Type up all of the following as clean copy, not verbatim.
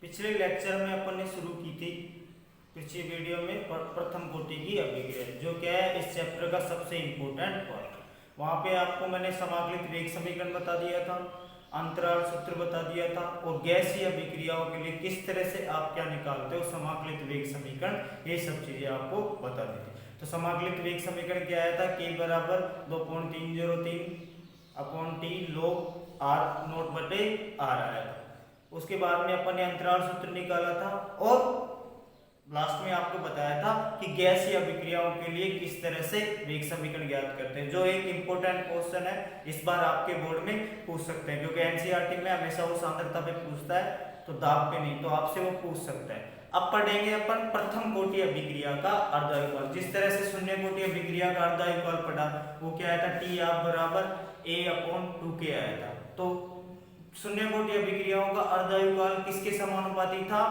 पिछले लेक्चर में अपन ने शुरू की थी पिछले वीडियो में प्रथम कोटि की अभिक्रिया, जो क्या है इस चैप्टर का सबसे इम्पोर्टेंट पार्ट। वहाँ पे आपको मैंने समाकलित वेग समीकरण बता दिया था, अंतराल सूत्र बता दिया था, और गैसीय अभिक्रियाओं के लिए किस तरह से आप क्या निकालते हो समाकलित वेग समीकरण, ये सब चीजें आपको बता दी थी। तो समाकलित वेग समीकरण क्या आया था, k बराबर 2.303 upon T log r note बटे r आया था। उसके बाद में अपन ने अंतराल सूत्र निकाला था और लास्ट में आपको बताया था कि गैसीय अभिक्रियाओं के लिए किस तरह से वेग समीकरण ज्ञात करते हैं, जो एक इंपॉर्टेंट क्वेश्चन है, इस बार आपके बोर्ड में पूछ सकते हैं, क्योंकि एनसीईआरटी में हमेशा वो सांद्रता पे पूछता है, तो दाब पे नहीं, तो आपसे वो पूछ सकता है। अब पढ़ेंगे अपन प्रथम कोटि अभिक्रिया का अर्धायुकाल। जिस तरह से शून्य कोटि अभिक्रिया का अर्धायुकाल पढ़ा, वो क्या आया था, टी आप बराबर a/2k आया था। तो शून्य कोटि अभिक्रियाओं का अर्धायुकाल किसके समानुपाती था,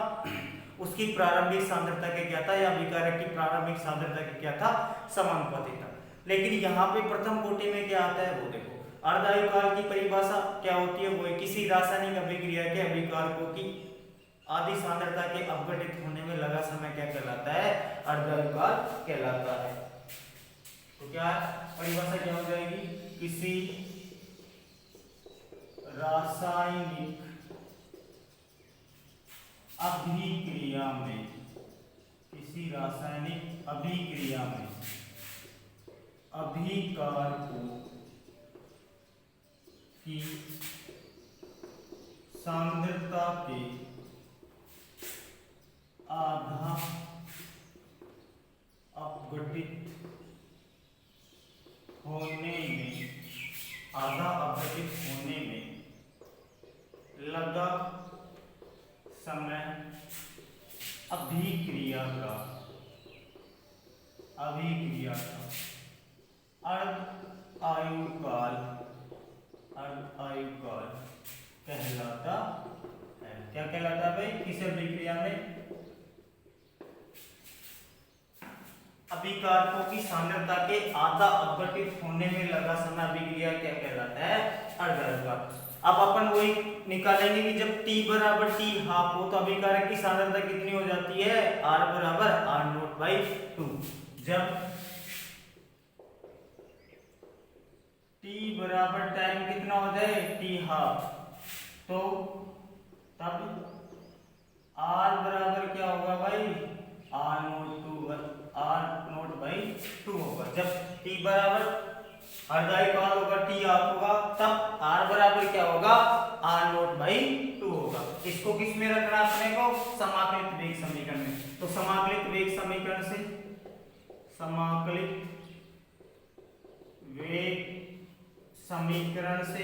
उसकी प्रारंभिक सांद्रता के क्या था, या अभिकारक की प्रारंभिक सांद्रता के क्या था, समानुपाती था। लेकिन यहाँ पे प्रथम कोटि में क्या आता है, वो देखो अर्धायुकाल की परिभाषा क्या होती है, वो है किसी रासायनिक अभिक्रिया के अभिकारकों की आदि सांद्रता के अपघटित होने में लगा समय क्या कहलाता है, अर्धायुकाल कहलाता है। तो क्या परिभाषा क्या हो जाएगी, किसी रासायनिक अभिक्रिया में, किसी रासायनिक अभिक्रिया में अभिकारकों की सांद्रता के आधा अपघटित होने में, आधा अपघटित होने में लगा समय अभिक्रिया का अर्धायुकाल कहलाता है। क्या कहलाता है भाई, किस अभिक्रिया में अभिकारकों की सांद्रता के आधा अपघटित होने में लगा समय अभिक्रिया क्या कहलाता है, अर्धायुकाल। अब अपन वही निकालेंगे कि जब t बराबर t हाफ हो तो अभिकारक की सांद्रता कितनी हो जाती है, r बराबर r नोट बाई 2। जब t बराबर टाइम कितना हो जाए, t हाफ, तो तब r बराबर क्या होगा भाई, r नोट बाई 2 होगा। जब t बराबर अर्धायुकाल होगा, टी हाफ होगा, तब r बराबर क्या होगा, r नोट बाई 2 होगा। इसको किस में रखना अपने को, समाकलित वेग समीकरण में। तो समाकलित वेग समीकरण से, समाकलित वेग समीकरण से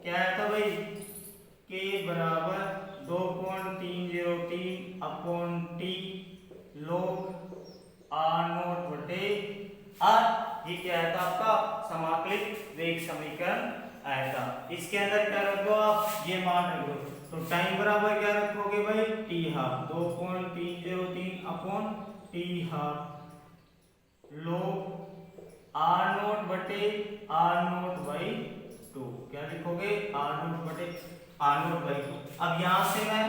क्या है था भाई, k बराबर 2.303 upon T log r note बटे r, ये क्या आया था आपका समाकलित वेग समीकरण आया था। इसके अंदर क्या रखो आप, ये मान रखो, तो टाइम बराबर क्या रखोगे भाई, T half 2.303 upon T half log r note बटे r नोट बाई 2, क्या लिखोगे, r नोट बटे r नोट बाई 2। अब यहां से मैं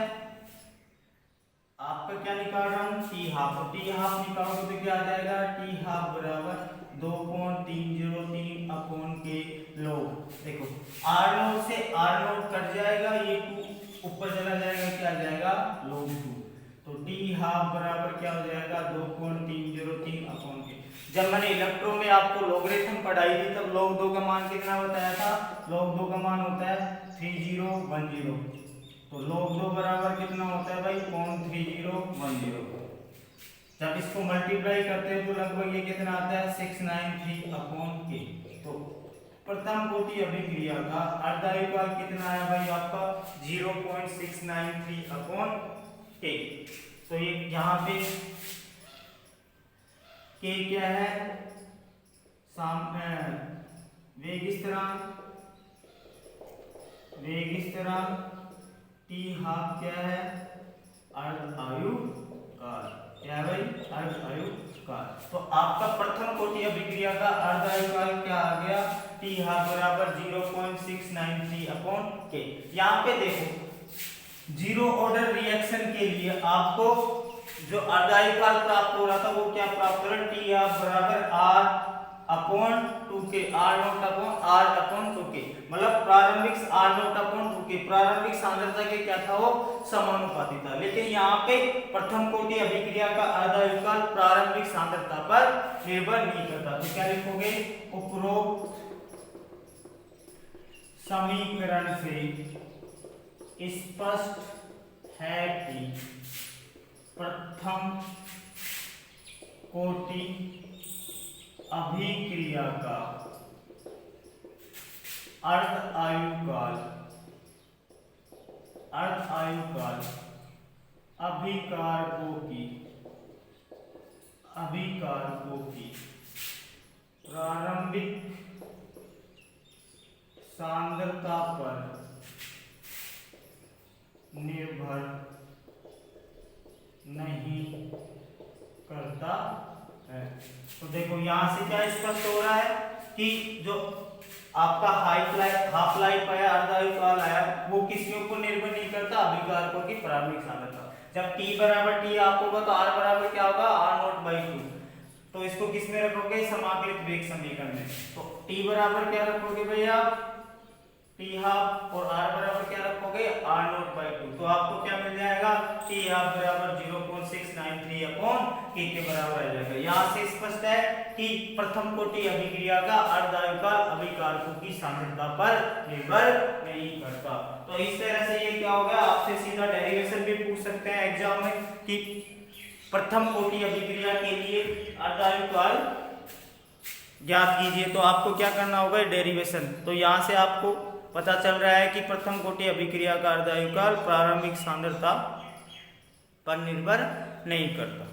आपका क्या निकाल रहा हूं, टी हाफ, टी हाफ निकालोगे तो क्या आ जाएगा, टी हाफ बराबर 2.303 अपॉन के log, देखो r नोट से r नोट कट जाएगा, ये 2 ऊपर चला जाएगा, क्या आ जाएगा log 2। तो टी हाफ बराबर क्या हो जाएगा, 2.303 अपॉन के। जब मैंने इलेक्ट्रो में आपको लॉगरिथम पढ़ाई थी तब log 2 का मान कितना बताया था, log 2 का मान होता है 3010, तो log 2 बराबर कितना होता है भाई, 0.3010। जब इसको मल्टीप्लाई करते हैं तो लगभग ये कितना आता है, 693 अपॉन के। तो प्रथम कोटि अभिक्रिया का अर्धायुकाल कितना आया भाई आपका, 0.693 अपॉन के। तो ये यहाँ पे के क्या है, वेग स्थिरांक, टी हाफ क्या है, अर्धायुकाल, क्या है भाई, अर्धायुकाल। तो आपका प्रथम कोटि अभिक्रिया का अर्धायुकाल क्या आ गया, टी हाफ बराबर 0.693 अपॉन के। यहाँ पे देखो जीरो ऑर्डर रिएक्शन के लिए आपको जो अर्धायुकाल प्राप्त हो रहा था वो क्या प्राप्त हो रहा है, टी आप बराबर R upon 2k, R naught upon R upon 2k, मतलब प्रारंभिक आर नॉट अपॉन 2k प्रारंभिक सांद्रता के क्या था वो समानुपाती था। लेकिन यहाँ पे प्रथम कोटि अभिक्रिया का अर्धायुकाल प्रारंभिक सांद्रता पर निर्भर नहीं करता। तो क्या लिखोगे, उपरोक्त समीकरण से स्पष्ट है कि प्रथम कोटि अभिक्रिया का अर्धायुकाल अभिकारकों की प्रारंभिक सांद्रता पर निर्भर नहीं करता है। तो देखो यहां से क्या स्पष्ट हो रहा है कि जो आपका हाफ लाइफ आया, अर्धायुकाल आया, वो किसके ऊपर निर्भर नहीं करता, अभिकारकों की प्रारंभिक सांद्रता। जब T बराबर T आप होगा तो R बराबर क्या होगा, R नॉट बाई 2। तो इसको किस में रखोगे, समाकलित वेग समीकरण में। तो T बराबर क्या रखोगे भैया, T हाफ, और R बराबर क्या रखोगे, R नॉट बाई 2। तो आपको क्या मिल जाएगा, T हाफ बराबर 0.693 अपॉन K के बराबर आ जाएगा। यहाँ से स्पष्ट है कि प्रथम कोटि अभिक्रिया का अर्धायुकाल अभिकारकों की सांद्रता पर निर्भर नहीं करता। तो इस तरह से ये क्या हो गया, आपसे सीधा डेरिवेशन भी पूछ सकते हैं एग्जाम में कि प्रथम कोटि अभिक्रिया के लिए अर्धायुकाल ज्ञात कीजिए। तो आपको क्या करना होगा, डेरिवेशन। तो यहाँ से आपको पता चल रहा है कि प्रथम कोटि अभिक्रिया का अर्धायुकाल प्रारंभिक सांद्रता पर निर्भर नहीं करता।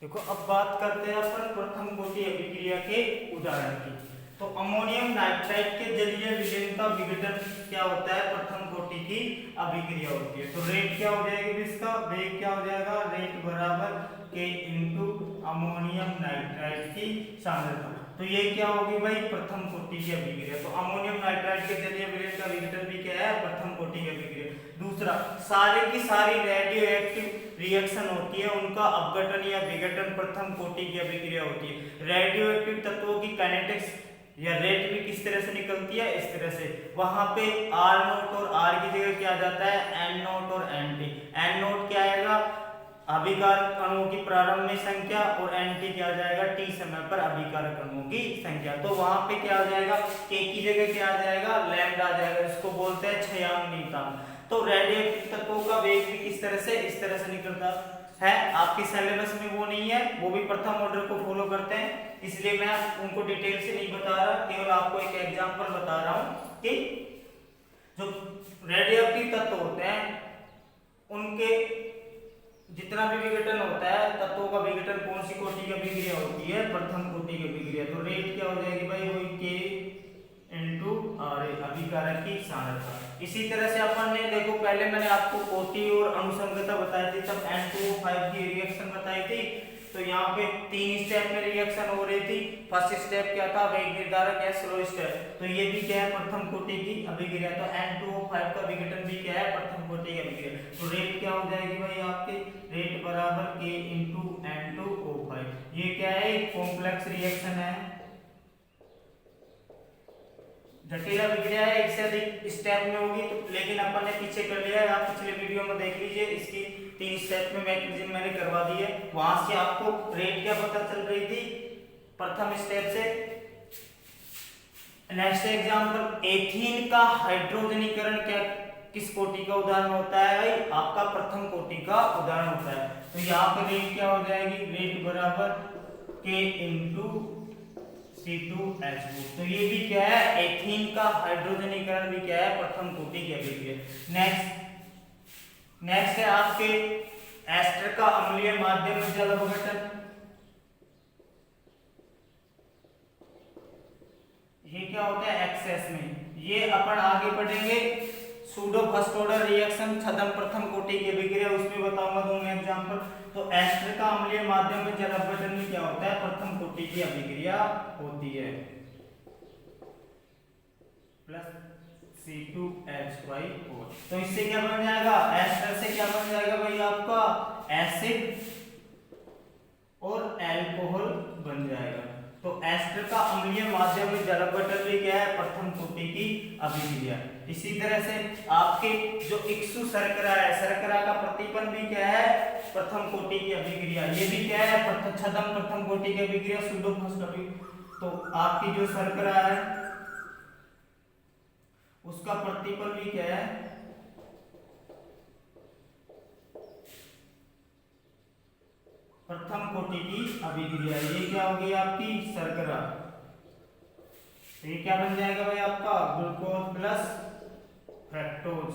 देखो अब बात करते हैं अपन प्रथम कोटि अभिक्रिया के उदाहरण की। तो अमोनियम नाइट्राइड के जलीय विलयन का विघटन क्या होता है, प्रथम कोटि की अभिक्रिया होती है। तो रेट क्या हो जाएगी इसका, वेग क्या हो जाएगा, रेट बराबर K इंटू अमोनियम नाइट्राइड की सांद्रता। तो ये क्या होगी भाई, प्रथम कोटि की अभिक्रिया। तो अमोनियम नाइट्राइड के जलीय विलयन का विघटन भी क्या है, प्रथम कोटि की अभिक्रिया। दूसरा, सारे की सारी रेडियो एक्टिव रिएक्शन होती है, उनका अपघटन या विघटन प्रथम कोटि की अभिक्रिया होती है। रेडियो एक्टिव तत्वों की काइनेटिक्स या रेट भी किस तरह से निकलती है, इस तरह से। वहां पे R नोट और R की जगह क्या आ जाता है, N नोट और NT। N नोट क्या आएगा, अभिकारक अणुओं की प्रारंभ में संख्या, और NT क्या आ जाएगा, T समय पर अभिकारक अणुओं की संख्या। तो वहां पे क्या आ जाएगा, K की जगह क्या आ जाएगा, लैम्डा आ जाएगा, जिसको बोलते हैं क्षयांक नियतांक। तो रेडियोएक्टिव तत्वों का वेग भी किस तरह से, इस तरह से निकलता है। आपकी सिलेबस में वो नहीं है, वो भी प्रथम ऑर्डर को फॉलो करते हैं, इसलिए मैं उनको डिटेल से नहीं बता रहा, केवल आपको एक एग्जांपल बता रहा हूं कि जो रेडियोएक्टिव तत्व होते हैं उनके जितना भी विघटन होता है, तत्वों का विघटन कौन सी कोटि की अभिक्रिया होती है, प्रथम कोटि की अभिक्रिया। तो रेट क्या हो जाएगी भाई, वही K इंटू R अभिकारक की सांद्रता। इसी तरह से अपन ने देखो, पहले मैंने आपको कोटि और अनुसंगता बताई थी, तब N2O5 की रिएक्शन बताई थी तो यहाँ पे 3 स्टेप में रिएक्शन हो रही थी। फर्स्ट स्टेप क्या था, वेग निर्धारक या स्लो स्टेप। तो ये भी क्या है, प्रथम कोटि की अभिक्रिया। तो N2O5 का विघटन भी क्या है, प्रथम कोटि की अभिक्रिया। तो रेट क्या हो जाएगी भाई आपके, रेट बराबर K इंटू N2O5। ये क्या है, कॉम्प्लेक्स रिएक्शन है, जटिल अभिक्रिया है, एक से अधिक स्टेप में होगी। तो लेकिन अपन ने पीछे कर लिया है, आप पिछले वीडियो में देख लीजिए, इसकी 3 स्टेप में मैकेनिज्म मैंने करवा दी है। वहां से आपको रेट क्या पता चल रही थी प्रथम स्टेप से। नेक्स्ट एग्जांपल, एथीन का हाइड्रोजनीकरण क्या किस कोटि का उदाहरण होता है भाई, आपका प्रथम कोटि का उदाहरण होता है। तो यहाँ पे रेट क्या हो जाएगी, रेट बराबर K इंटू C2H2। तो ये भी क्या है, एथीन का हाइड्रोजनीकरण भी क्या है, प्रथम कोटि की अभिक्रिया। नेक्स्ट है आपके एस्टर का अम्लीय माध्यम में जल अपघटन। ये क्या होता है, एक्सेस में। ये अपन आगे पढ़ेंगे सूडो फर्स्ट ऑर्डर रिएक्शन, छद्म प्रथम कोटि की अभिक्रिया, उसमें बताऊंगा दोनों एग्जांपल। तो एस्टर का अम्लीय माध्यम में जल अपघटन में क्या होता है, प्रथम कोटि की अभिक्रिया होती है, प्लस C2H4। तो इससे क्या बन जाएगा, एस्टर से क्या बन जाएगा भाई आपका, एसिड और अल्कोहल बन जाएगा। तो एस्टर का अम्लीय माध्यम में जल अपघटन भी क्या है, प्रथम कोटि की अभिक्रिया। इसी तरह से आपके जो इक्सु शर्करा है, शर्करा का प्रतिपन भी क्या है, प्रथम कोटि की अभिक्रिया। ये भी क्या है, छद्म प्रथम कोटि की अभिक्रिया, सूडो फर्स्ट अभिक्रिया। तो आपकी जो शर्करा है उसका प्रतिपन भी क्या है, प्रथम कोटि की अभिक्रिया। ये क्या होगी आपकी शर्करा, ये क्या बन जाएगा भाई आपका, ग्लूकोज प्लस फ्रक्टोज।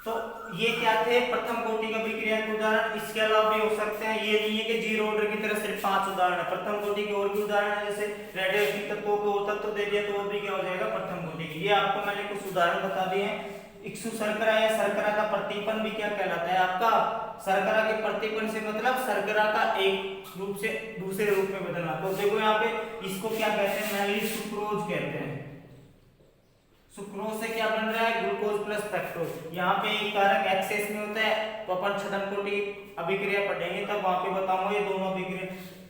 तो ये क्या थे, प्रथम कोटि का अभिक्रिया के उदाहरण। इसके अलावा भी हो सकते हैं, ये नहीं है कि जीरो ऑर्डर की तरह सिर्फ 5 उदाहरण है। प्रथम कोटि के और भी उदाहरण है, जैसे रेडियोएक्टिव तत्वों के और तत्व दे दिया तो वो भी क्या हो जाएगा, प्रथम कोटि की। ये आपको मैंने कुछ उदाहरण बता दिए हैं। इक्सु शर्करा या शर्करा का प्रतिपन भी क्या कहलाता है आपका, शर्करा के प्रतिपन से मतलब शर्करा का एक रूप से दूसरे रूप में बदलना। तो देखो यहाँ पे इसको क्या कहते हैं, मेनली सुक्रोज कहते हैं। सुक्रोज से क्या बन रहा है, ग्लूकोज प्लस फ्रक्टोज। यहाँ पे एक कारक एक्सेस में होता है, तो अपन छद्म कोटि अभिक्रिया पढ़ेंगे तब वहां पे बताऊंगा ये दोनों अभिक्रिया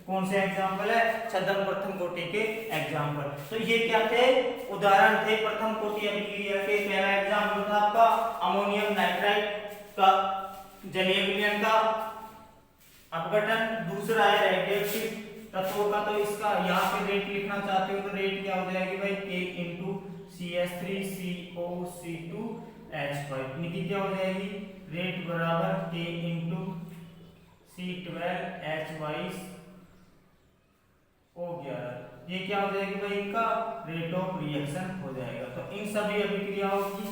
कौन से एग्जाम्पल है, छद्म प्रथम कोटि के एग्जाम्पल। तो ये क्या थे, उदाहरण थे प्रथम कोटि अभिक्रिया के। पहला एग्जाम्पल था आपका अमोनियम नाइट्राइड का जलीय विलयन का अपघटन। दूसरा है रेडियोएक्टिव तत्वों का। तो इसका यहाँ पे रेट लिखना चाहते हो तो रेट क्या हो जाएगी भाई, K इंटू CH3CO2H5। इनकी क्या हो जाएगी, रेट बराबर K इंटू C12H22O11। ये क्या हो जाएगी भाई, इनका रेट ऑफ रिएक्शन हो जाएगा। तो इन सभी अभिक्रियाओं की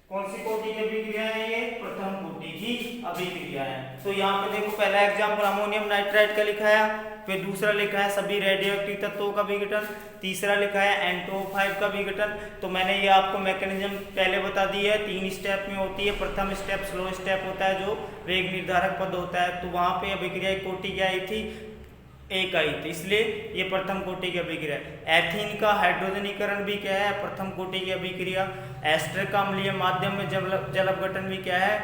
कौन सी कोटि की अभिक्रिया है, ये प्रथम कोटि की अभिक्रिया है। तो यहाँ पे देखो पहला एग्जाम्पल अमोनियम नाइट्राइड का लिखा है, फिर दूसरा लिखा है सभी रेडियोएक्टिव तत्वों का विघटन, तीसरा लिखा है N2O5 का विघटन। तो मैंने ये आपको मैकेनिज्म पहले बता दी है, 3 स्टेप में होती है। प्रथम स्टेप स्लो स्टेप होता है जो वेग निर्धारक पद होता है। तो वहां पे अभिक्रिया की कोटि क्या आई थी, एक आई थी, इसलिए ये प्रथम कोटि की अभिक्रिया। एथीन का हाइड्रोजनीकरण भी क्या है, प्रथम कोटि की अभिक्रिया। एस्टर का अम्लीय माध्यम में जल अपघटन भी क्या है,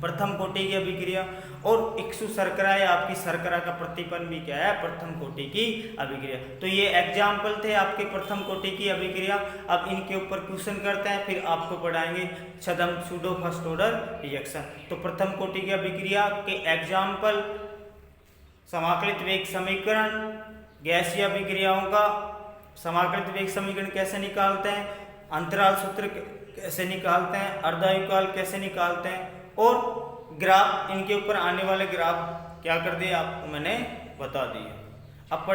प्रथम कोटि की अभिक्रिया। और इक्सु शर्करा या आपकी शर्करा का प्रतिपन भी क्या है, प्रथम कोटि की अभिक्रिया। तो ये एग्जाम्पल थे आपके प्रथम कोटि की अभिक्रिया। अब इनके ऊपर क्वेश्चन करते हैं, फिर आपको पढ़ाएंगे छद्म सूडो फर्स्ट ऑर्डर रिएक्शन। तो प्रथम कोटि की अभिक्रिया के एग्जाम्पल, समाकलित वेग समीकरण, गैसीय अभिक्रियाओं का समाकलित वेग समीकरण कैसे निकालते हैं, अंतराल सूत्र कैसे निकालते हैं, अर्धायुकाल कैसे निकालते हैं, और ग्राफ, इनके ऊपर आने वाले ग्राफ क्या कर दिए आपको मैंने बता दिए। अब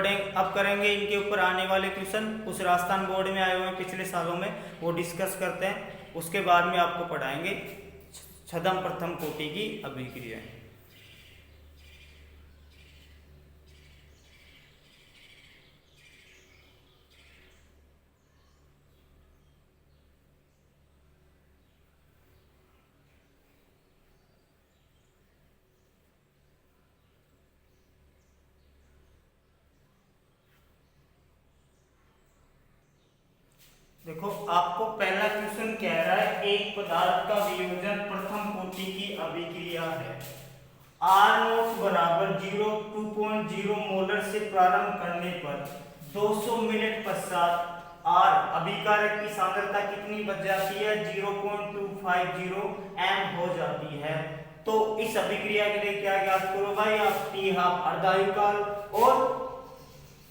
करेंगे इनके ऊपर आने वाले क्वेश्चन, कुछ राजस्थान बोर्ड में आए हुए हैं पिछले सालों में, वो डिस्कस करते हैं। उसके बाद में आपको पढ़ाएंगे छद्म प्रथम कोटि की अभिक्रिया। देखो आपको पहला क्वेश्चन कह रहा है एक पदार्थ का वियोजन प्रथम कोटि की अभिक्रिया है। आर नोट बराबर 2.0 मोलर से प्रारंभ करने पर 200 मिनट पश्चात आर अभिकारक की सांद्रता कितनी बच जाती है? 0.250 एम हो जाती है। तो इस अभिक्रिया के लिए क्या ज्ञात करो भाई आप? टी हाफ अर्धायुकाल और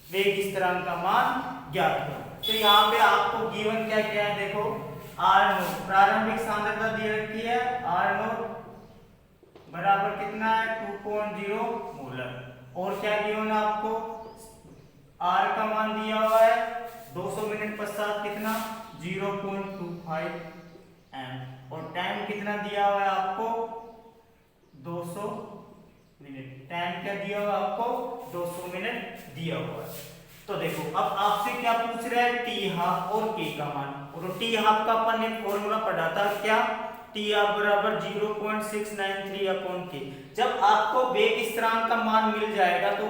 वेग स्थिरांक का मान ज्ञात करो। तो यहाँ पे आपको गिवन क्या क्या है देखो, आर नोट प्रारंभिक सांद्रता दी रखी है, आर नोट बराबर कितना है? 2.0 मोलर। और क्या गिवन है आपको? आर का मान दिया हुआ है 200 मिनट पश्चात कितना? 0.25 एम। और टाइम कितना दिया हुआ है आपको? 200 मिनट। टाइम क्या दिया हुआ है आपको? 200 मिनट दिया हुआ है। तो देखो अब आपसे क्या पूछ रहा है? टी हाफ और के का मान। और टी हाफ का अपन ने फॉर्मूला पढ़ा था क्या? टी हाफ बराबर 0.693 अपॉन के। जब आपको वेग स्थिरांक का मान मिल जाएगा तो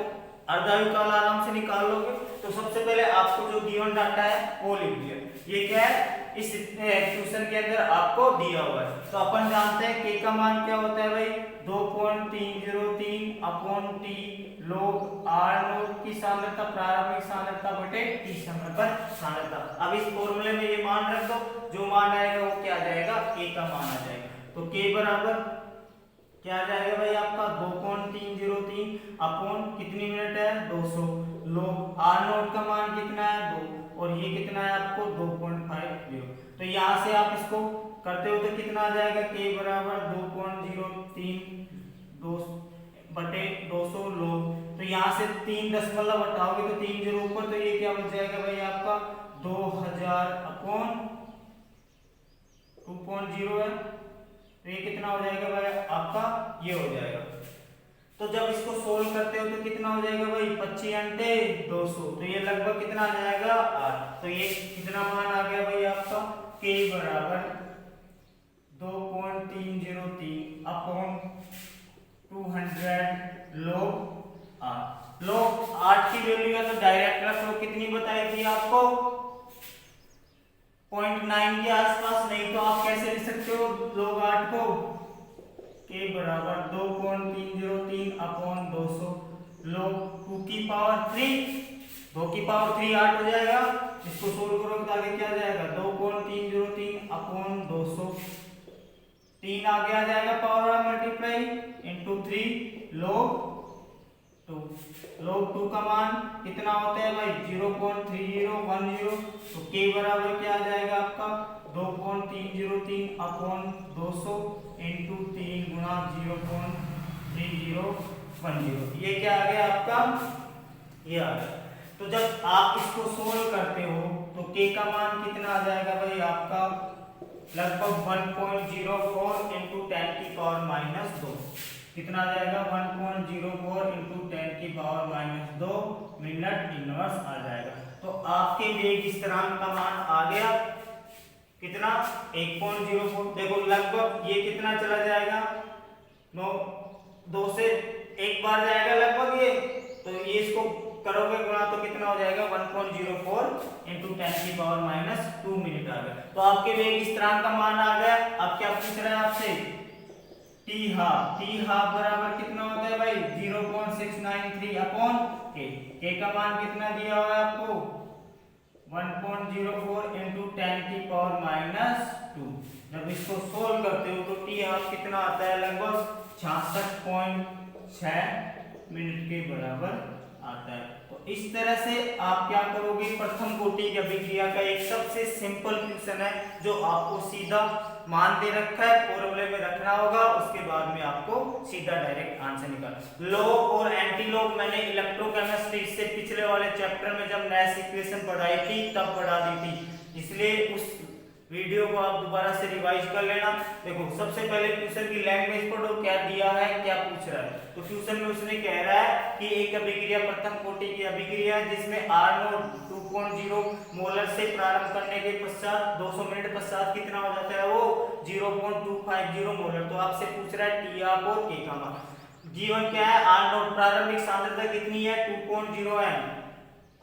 अर्धायुकाल आराम से निकाल लोगे। तो सबसे पहले आपको जो गिवन डाटा है वो लिख दिया। ये क्या है? इस क्वेश्चन के अंदर आपको दिया हुआ है। तो अपन जानते हैं के का मान क्या होता है भाई? 2.303 upon T log R naught की सांद्रता प्रारंभिक सांद्रता बटे टी समय पर सांद्रता। अब इस फॉर्मूले में ये मान रख दो, जो मान आएगा वो क्या आ जाएगा? के का मान आ जाएगा। तो के बराबर क्या आ जाएगा भाई आपका? 2.303 अपॉन कितनी मिनट है? 200 log आर नोट का मान कितना है? 2 और ये कितना है आपको? 2.50। तो यहाँ से आप इसको करते हो तो कितना आ जाएगा? के बराबर 2.03 बटे 200 log। तो यहाँ से 3 दशमलव हटाओगे तो 3 जीरो ऊपर, तो ये क्या बच जाएगा भाई आपका? 2000 अपॉन 2.0 है। तो ये कितना हो जाएगा भाई आपका? ये हो जाएगा। तो जब इसको सोल्व करते हो तो कितना हो जाएगा भाई? 25 अंटे 200। तो ये लगभग कितना आ जाएगा? 8। तो ये कितना मान आ गया भाई आपका? के बराबर 2.303 अपॉन 200 log 8। log 8 की वैल्यू है तो डायरेक्ट रख लो। कितनी बताई थी आपको? 0.9 के आसपास। नहीं तो आप कैसे लिख सकते हो log 8 को? के बराबर 2.303 अपॉन 200 log 2 की पावर 3। 2 की पावर 3 8 हो जाएगा। इसको सोल्व करोगे तो आगे क्या जाएगा? 2.303 अपॉन 200, 3 आगे आ जाएगा power multiply into 3 log 2। log 2 का मान कितना होता है भाई? 0.3010। तो के बराबर क्या आ जाएगा आपका? 2.303 अपॉन 200 इंटू 3 गुणा 0.3010। ये क्या आ गया आपका? ये आ गया। तो जब आप इसको सोल्व करते हो तो के का मान कितना आ जाएगा भाई आपका? लगभग 1.04 इंटू 10 की पावर माइनस 2। कितना आ जाएगा? 1.04 इंटू 10 की पावर माइनस 2 मिनट इनवर्स आ जाएगा। तो आपके वेग स्थिरांक का मान आ गया कितना? 1.04। देखो लगभग ये कितना चला जाएगा? 2 से एक बार जाएगा लगभग ये। तो ये इसको करोगे गुणा तो कितना हो जाएगा? 1.04 इंटू 10 की पावर माइनस 2 मिनट आ गया। तो आपके वेग स्थिरांक का मान आ गया। अब क्या पूछ रहा है आपसे? T half. टी हाफ बराबर कितना होता है भाई? 0.693 अपॉन के। के का मान कितना दिया हुआ है आपको? 1.04 इंटू 10 की पावर माइनस 2। जब इसको सोल्व करते हो तो टी हाफ कितना आता है? लगभग 66.6 मिनट के बराबर आता है। तो इस तरह से आप क्या करोगे? प्रथम कोटि की अभिक्रिया का एक सबसे सिंपल क्वेश्चन है जो आपको सीधा मान दे रखा है, फॉर्मूले में रखना होगा। उसके बाद में आपको सीधा डायरेक्ट आंसर निकाल। लॉग और एंटी लॉग मैंने इलेक्ट्रोकेमिस्ट्री से पिछले वाले चैप्टर में जब नैश इक्वेशन पढ़ाई थी तब पढ़ा दी थी, इसलिए उस वीडियो को आप दोबारा से रिवाइज कर लेना। देखो सबसे पहले क्वेश्चन की लैंग्वेज पढ़ो, क्या दिया है, क्या पूछ रहा है। तो क्वेश्चन में उसने कह रहा है कि एक अभिक्रिया प्रथम कोटि की अभिक्रिया है जिसमें आर नोट 2.0 मोलर से प्रारंभ करने के पश्चात 200 मिनट पश्चात कितना हो जाता है? वो 0.250 मोलर। तो आपसे पूछ रहा है टी हाफ और के का मान। जीवन क्या है? आर नोट प्रारंभिक सांद्रता कितनी है? 2.0 एम।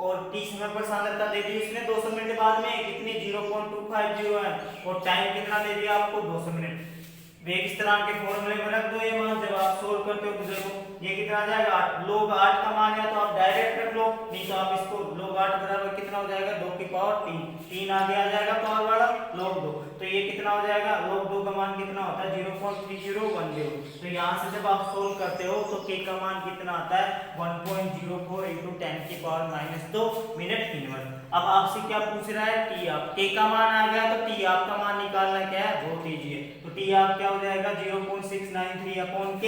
और टी समय पर सांद्रता दे दी इसने 200 मिनट बाद में कितनी 0.250 है और टाइम कितना दे दिया आपको 200 मिनट। वेग स्थिरांक के फॉर्मूले में रख दो ये मान, जब आप सोल्व करते हो तो देखो ये कितना आ जाएगा 8 log 8 का मान है तो आप डायरेक्ट रख लो, नहीं तो आप इसको log 8 बराबर कितना हो जाएगा 2 की पावर 3, 3 आगे आ जाएगा पावर वाला log 2, तो ये कितना हो जाएगा log 2 का मान कितना होता है 0.3010। तो यहाँ से जब आप सोल्व करते हो तो k का मान कितना आता है 1.04 × 10 की पावर -2 मिनट इनवर्स। अब आपसे क्या पूछ रहा है टी आप, k का मान आ गया तो टी आप का मान निकालना क्या है बहुत ईजी है, तो टी आप क्या हो जाएगा 0.693 अपॉन k,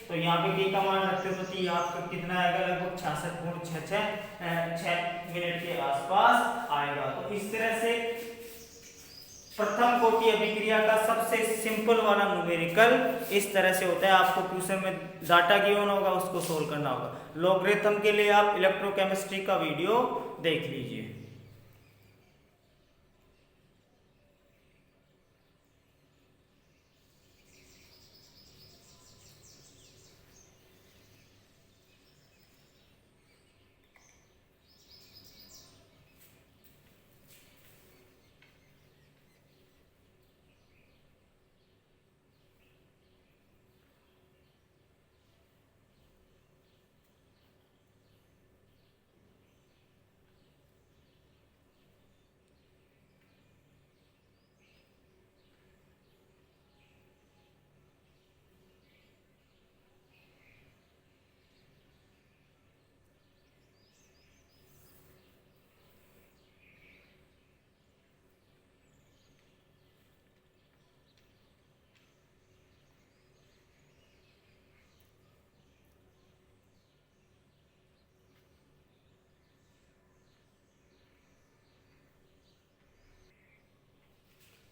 तो यहाँ पे k का मान रखते हो तो टी आपका कितना आएगा लगभग 66.66 मिनट के आसपास आएगा। तो इस तरह से प्रथम कोटि अभिक्रिया का सबसे सिंपल वाला न्यूमेरिकल इस तरह से होता है। आपको ट्यूशन में डाटा गिवन होगा उसको सोल्व करना होगा। लॉगरिथम के लिए आप इलेक्ट्रोकेमिस्ट्री का वीडियो देख लीजिए।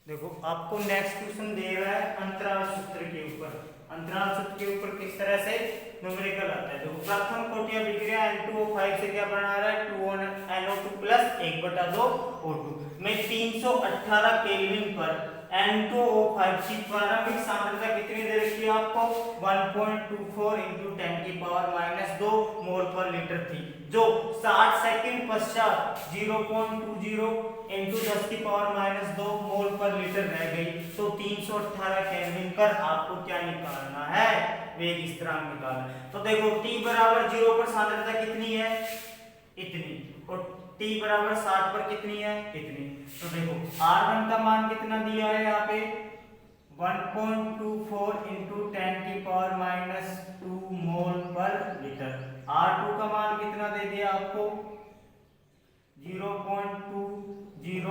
देखो आपको नेक्स्ट क्वेश्चन दे रहा है अंतराल सूत्र के ऊपर। अंतराल सूत्र के ऊपर किस तरह से न्यूमेरिकल आता है। देखो प्रथम कोटि अभिक्रिया N2O5 से क्या बना रहा है 2NO2 + 1/2 O2 में 318 केल्विन पर N2O5 की प्रारंभिक सांद्रता कितनी दे रखी है आपको 1.24 × 10 की पावर -2 मोल पर लीटर थी, जो 60 सेकंड पश्चात 0.20 × 10 की पावर -2 मोल पर लीटर रह गई। तो 318 केल्विन पर आपको क्या निकालना है वेग स्थिरांक निकालना है। तो देखो t बराबर 0 पर सांद्रता कितनी है इतनी, और t बराबर 60 पर कितनी है इतनी। तो देखो R1 का मान कितना दिया है यहाँ पे 1.24 × 10 की पावर -2 मोल पर लीटर। R2 का मान कितना दे दिया आपको 0.20 ×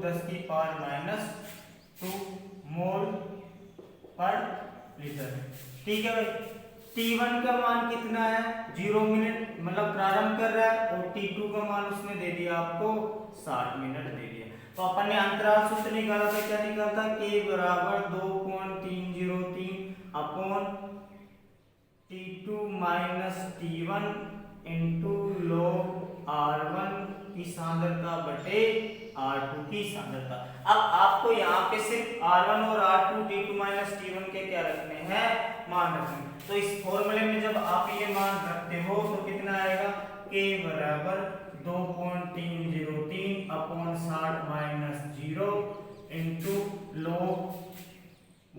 10 की पावर -2 मोल पर लीटर। ठीक है भाई। T1 का मान कितना है 0 मिनट मतलब प्रारंभ कर रहा है, और T2 का मान उसने दे दिया आपको 60 मिनट दे दिया। तो अपन ने अंतराल सूत्र निकाला था, क्या निकालता k बराबर 2.303 upon T2 - T1 × log R1 की सांद्रता बटे R2 की सांद्रता। अब आपको यहाँ पे सिर्फ R1 और R2 T2 - T1 के क्या रखने हैं मान रखने। तो इस फॉर्मूले में जब आप ये मान रखते हो तो कितना आएगा k बराबर 2.303 अपॉन 60 - 0 × log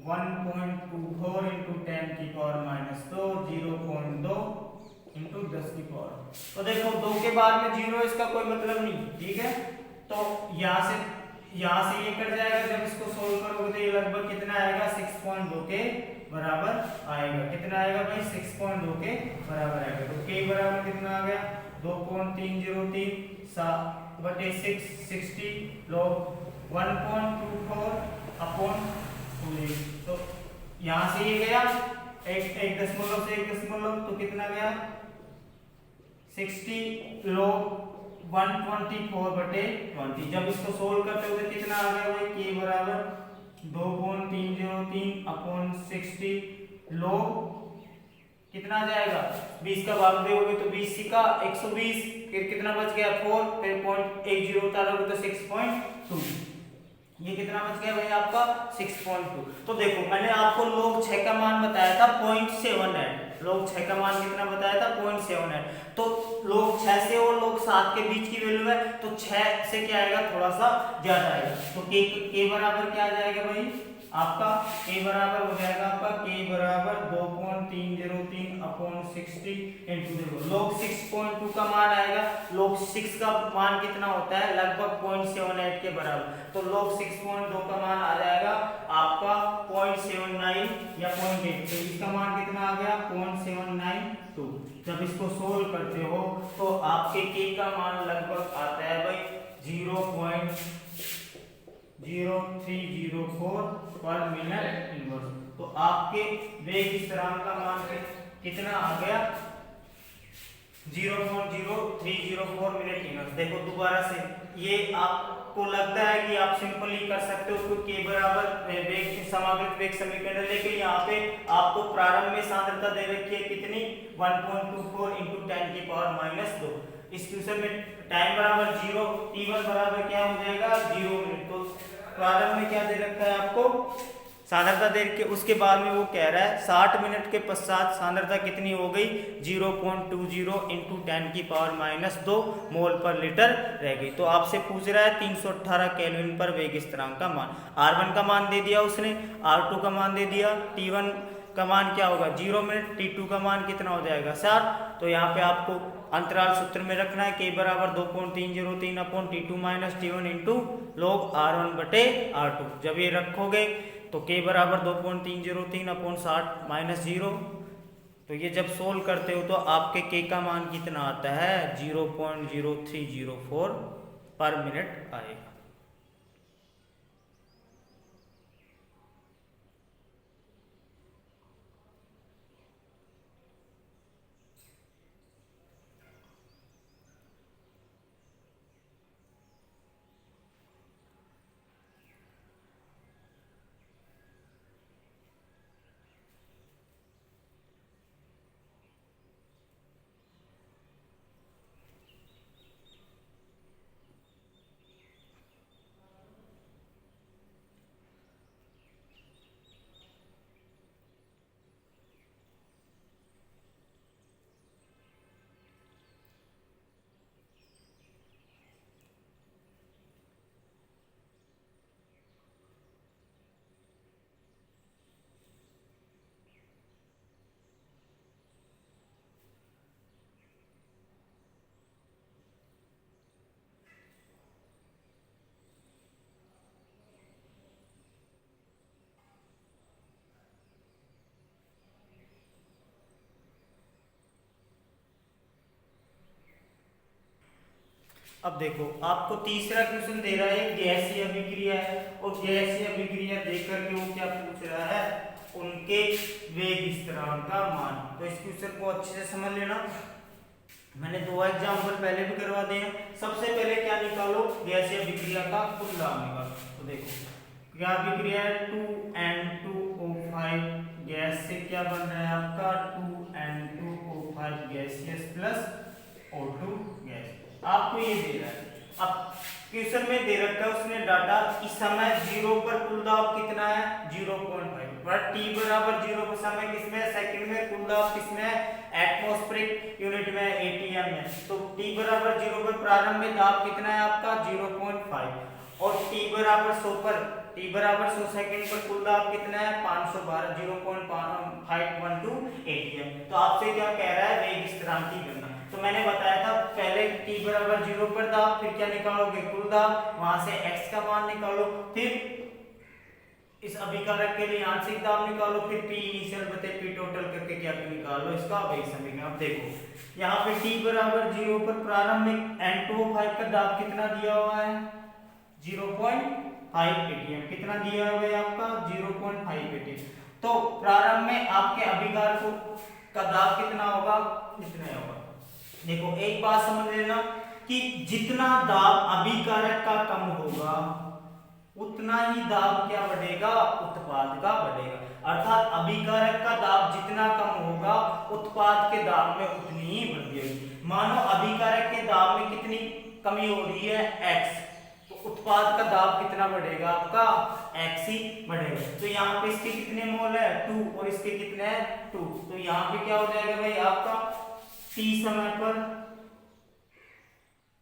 1.24 × 10 की पावर -2 0.2 × 10 की पावर। तो देखो 2 के बाद में 0 इसका कोई मतलब नहीं, ठीक है। तो यहाँ से ये कट जाएगा, जब इसको सोल्व करोगे तो ये लगभग कितना आएगा 6.2 के बराबर आएगा। कितना आएगा भाई 6.2 के बराबर आएगा। तो k बराबर कितना आ गया 2.303 बटे 60 log 1.24 अपॉन 2। तो यहाँ से ये गया एक दशमलव से एक दशमलव, तो कितना गया 60 log 124 बटे 20। जब इसको सोल्व करते हो तो कितना आ गया भाई k बराबर 2.303 अपॉन 60 log कितना आ जाएगा 20 का भाग दोगे तो 20 का 120, फिर कितना बच गया 4, फिर 0.10 उतारोगे तो 6.2, ये कितना बच गया भाई आपका 6.2। तो देखो मैंने आपको log 6 का मान बताया था 0.78, log 6 का मान कितना बताया था 0.78। तो log 6 से और log 7 के बीच की वैल्यू है, तो 6 से क्या आएगा, थोड़ा सा ज्यादा आएगा। तो k बराबर क्या आ जाएगा भाई आपका, k बराबर हो जाएगा आपका k बराबर 2.303 अपॉन 60 इंटू, देखो log 6.2 का मान आएगा। log 6 का मान कितना होता है, लगभग 0.78 के बराबर। तो log 6.2 का मान आ जाएगा आपका 0.79 या 0.8। तो इसका मान कितना आ गया 0.792। जब इसको सोल्व करते हो तो आपके k का मान लगभग आता है भाई 0.0304 पर मिनट इनवर्स। तो आपके वेग स्थिरांक का मान कितना आ गया 0.0304 मिनट इनवर्स। देखो दोबारा से, ये आपको लगता है कि आप सिंपली कर सकते हो क्योंकि के बराबर वेग समागत वेग समीकरण, लेकिन यहाँ पे आपको प्रारंभ में सांद्रता दे रखी है कितनी 1.24 इंटू 10⁻²। इस क्वेश्चन में टाइम बराबर 0, t1 बराबर क्या हो जाएगा 0 मिनट। तो प्रारंभ में क्या दे रखा है आपको सांद्रता दे के, उसके बाद में वो कह रहा है 60 मिनट के पश्चात सांद्रता कितनी हो गई 0.20 इंटू 10⁻² मोल पर लीटर रह गई। तो आपसे पूछ रहा है 318 केल्विन पर वेग स्थिरांक का मान। R1 का मान दे दिया उसने, R2 का मान दे दिया, T1 का मान क्या होगा 0 मिनट, T2 का मान कितना हो जाएगा 60। तो यहाँ पे आपको अंतराल सूत्र में रखना है k बराबर 2.303 upon T2 minus T1 into log R1 बटे R2। जब ये रखोगे तो k बराबर 2.303 अपॉन 60 माइनस 0। तो ये जब सोल्व करते हो तो आपके k का मान कितना आता है 0.0304 पर मिनट आएगा। अब देखो आपको तीसरा क्वेश्चन दे रहा है, गैसीय अभिक्रिया है और गैसीय अभिक्रिया देकर के वो क्या पूछ रहा है, उनके वेग स्थिरांक का मान। तो इस क्वेश्चन को अच्छे से समझ लेना, मैंने 2 एग्जाम्पल पहले भी करवा दिए हैं। सबसे पहले क्या निकालो, गैसीय अभिक्रिया का कुल दाब निकालो। तो देखो क्या अभिक्रिया है 2N2O5 गैस से क्या बन रहा है आपका 2N2O5 gaseous plus O2 gas. आपको ये दे रहा है, अब क्वेश्चन में दे रखा है उसने डाटा, इस समय 0 पर कुल दाब कितना है 0.5 पर t बराबर 0 पर समय किसमें है सेकंड में, कुल दाब किसमें है एटमॉस्फेरिक यूनिट में ATM में। तो t बराबर 0 पर प्रारंभ में दाब कितना है आपका 0.5 और t बराबर 100 पर, t बराबर 100 सेकंड पर कुल दाब कितना है 512 0.512 ATM। तो आपसे क्या कह रहा है वेग स्थिरांक की गणना। तो मैंने बताया था पहले t बराबर 0 पर दाब, फिर क्या निकालोगे कुल दाब, वहां से x का मान निकालो, फिर इस अभिकारक के लिए आंशिक दाब निकालो, फिर p इनिशियल बटे p टोटल करके क्या निकालो इसका वेग समीकरण। अब देखो यहाँ पे t बराबर 0 पर प्रारंभ में N2O5 का दाब कितना दिया हुआ है 0.5 ATM। कितना दिया हुआ है आपका 0.5 ATM। तो प्रारंभ में आपके अभिकारक का दाब कितना होगा, इतना होगा। देखो एक बात समझ लेना कि जितना दाब अभिकारक का कम होगा उतना ही दाब क्या बढ़ेगा, उत्पाद का बढ़ेगा। अर्थात अभिकारक का दाब जितना कम होगा उत्पाद के दाब में उतनी ही वृद्धि होगी। मानो अभिकारक के दाब में कितनी कमी हो रही है x, तो उत्पाद का दाब कितना बढ़ेगा, आपका x ही बढ़ेगा। तो यहाँ पे इसके कितने मोल है 2 और इसके कितने हैं 2, तो यहाँ पे क्या हो जाएगा भाई आपका t समय पर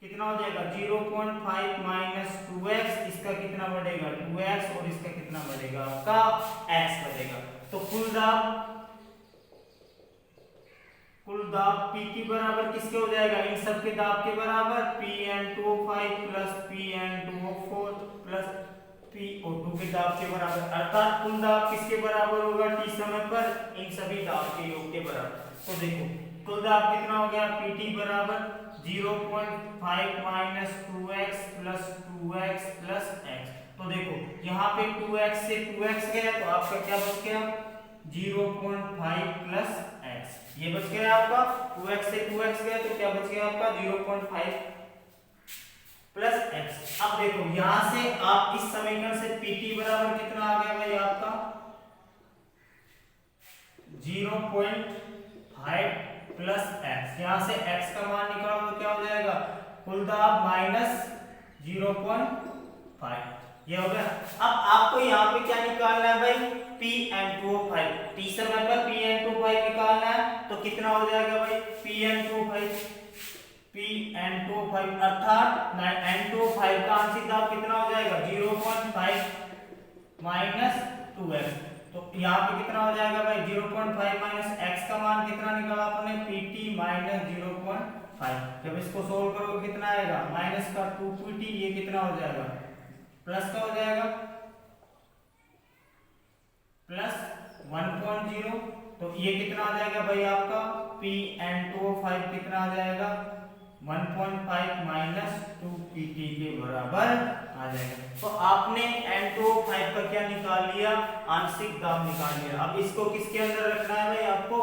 कितना हो जाएगा 0.5 माइनस 2x, इसका कितना बढ़ेगा 2x और इसका कितना बढ़ेगा आपका x बढ़ेगा। तो कुल दाब PT बराबर किसके हो जाएगा, इन सब के दाब के बराबर Pn2O5 plus Pn2O4 plus PO2 के दाब के बराबर, अर्थात कुल दाब किसके बराबर होगा t समय पर इन सभी दाब के योग के बराबर। तो देखो कुल दाब कितना हो गया PT बराबर 0.5 minus 2x plus 2x plus x। तो देखो यहाँ पे 2x से 2x गया तो आपका क्या बच गया 0.5 प्लस x, ये बच गया आपका 2x से 2x गया तो क्या बच गया आपका 0.5 प्लस x। अब देखो यहां से आप इस समीकरण से PT बराबर कितना आ गया भाई आपका 0.5 प्लस x, यहां से x का मान निकालो तो क्या हो जाएगा कुल दाब माइनस 0.5, ये हो गया। अब आपको यहाँ पे क्या निकालना है भाई Pn2O5, t समय पर Pn2O5 निकालना है तो कितना हो जाएगा भाई Pn2O5 अर्थात N2O5 का आंशिक दाब कितना हो जाएगा 0.5 माइनस 2x। तो यहाँ पे कितना हो जाएगा भाई 0.5 माइनस x का मान कितना निकाला आपने PT माइनस 0.5। जब इसको सोल्व करोगे कितना आएगा माइनस का 2PT, ये कितना हो जाएगा प्लस का हो जाएगा प्लस 1.0, तो ये कितना आ जाएगा भाई आपका Pn2O5 कितना आ जाएगा 1.5 माइनस 2PT के बराबर आ जाएगा। तो आपने N2O5 का क्या निकाल लिया आंशिक दाब निकाल लिया। अब इसको किसके अंदर रखना है भाई आपको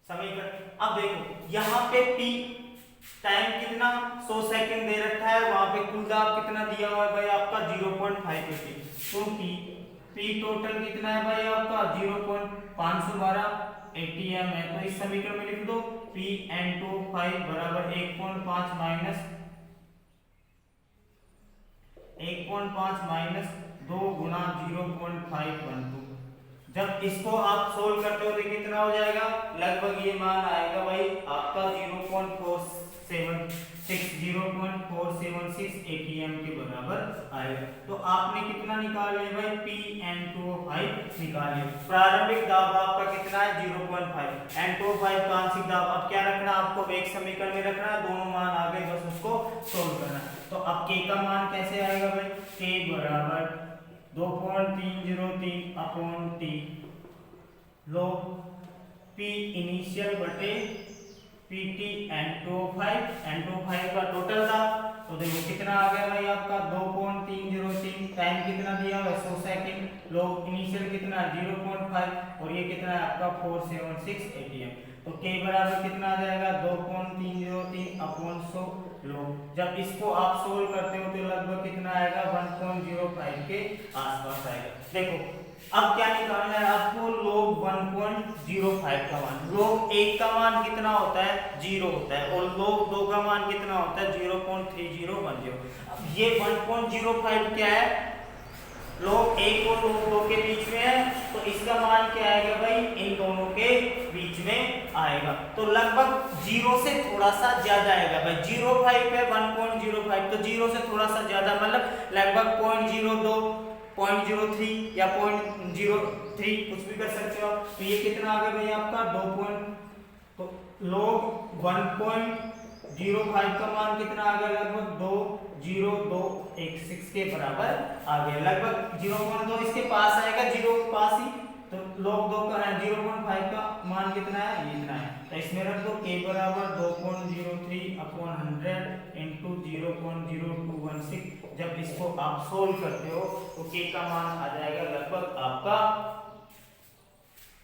समीकरण। अब देखो यहाँ पे P टाइम कितना 100 सेकंड दे रखा है, वहां पे कुल दाब कितना दिया हुआ है भाई आपका 0.5 pt, क्योंकि P टोटल कितना है भाई आपका 0.512 atm है। तो इस समीकरण में लिख दो Pn2O5 बराबर 1.5 माइनस 2 गुना 0.512। जब इसको आप सोल्व करते हो तो कितना हो जाएगा लगभग ये मान आएगा भाई आपका 0.476 atm के बराबर आएगा। तो आपने कितना निकाल लिया भाई Pn2O5 निकाल लिया। प्रारंभिक दाब आपका कितना है 0.5, N2O5 का आंशिक दाब अब क्या रखना आपको एक समीकरण में रखना है, दोनों मान आ गए बस उसको सोल्व करना। तो अब k का मान कैसे आएगा भाई k बराबर 2.303 upon t log P initial बटे PT N2O5 का टोटल दाब। तो देखो कितना आ गया भाई आपका 2.303, टाइम कितना दिया हुआ है 100 सेकंड, log इनिशियल कितना 0.5 और ये कितना है आपका 476 atm। तो k बराबर कितना आ जाएगा 2.303 अपॉन 100 log। जब इसको आप सोल्व करते हो तो लगभग कितना आएगा 1.05 के आसपास आएगा। देखो अब क्या निकालना है आपको log 1.05 का मान। log 1 का मान कितना होता है 0 होता है और log 2 का मान कितना होता है 0.3010। अब ये 1.05 क्या है log 1 और log 2 के बीच में है, तो इसका मान क्या आएगा भाई इन दोनों के बीच में आएगा। तो लगभग 0 से थोड़ा सा ज्यादा आएगा भाई 0.5 है 1.05, तो 0 से थोड़ा सा ज्यादा मतलब लगभग 0.02 0.03 या 0.03 कुछ भी कर सकते हो। तो ये कितना आ गया भाई आपका 2. तो log 1.05 का मान कितना आ गया लगभग 20216 के बराबर आ गया। लगभग 0.2 इसके पास आएगा 0 के पास ही। तो log 2 का 0.5 का मान कितना है ये इतना है, तो इसमें रख दो k बराबर 2.03 अपॉन 100 इंटू 0.0216। जब इसको आप सोल्व करते हो तो k का मान आ जाएगा लगभग आपका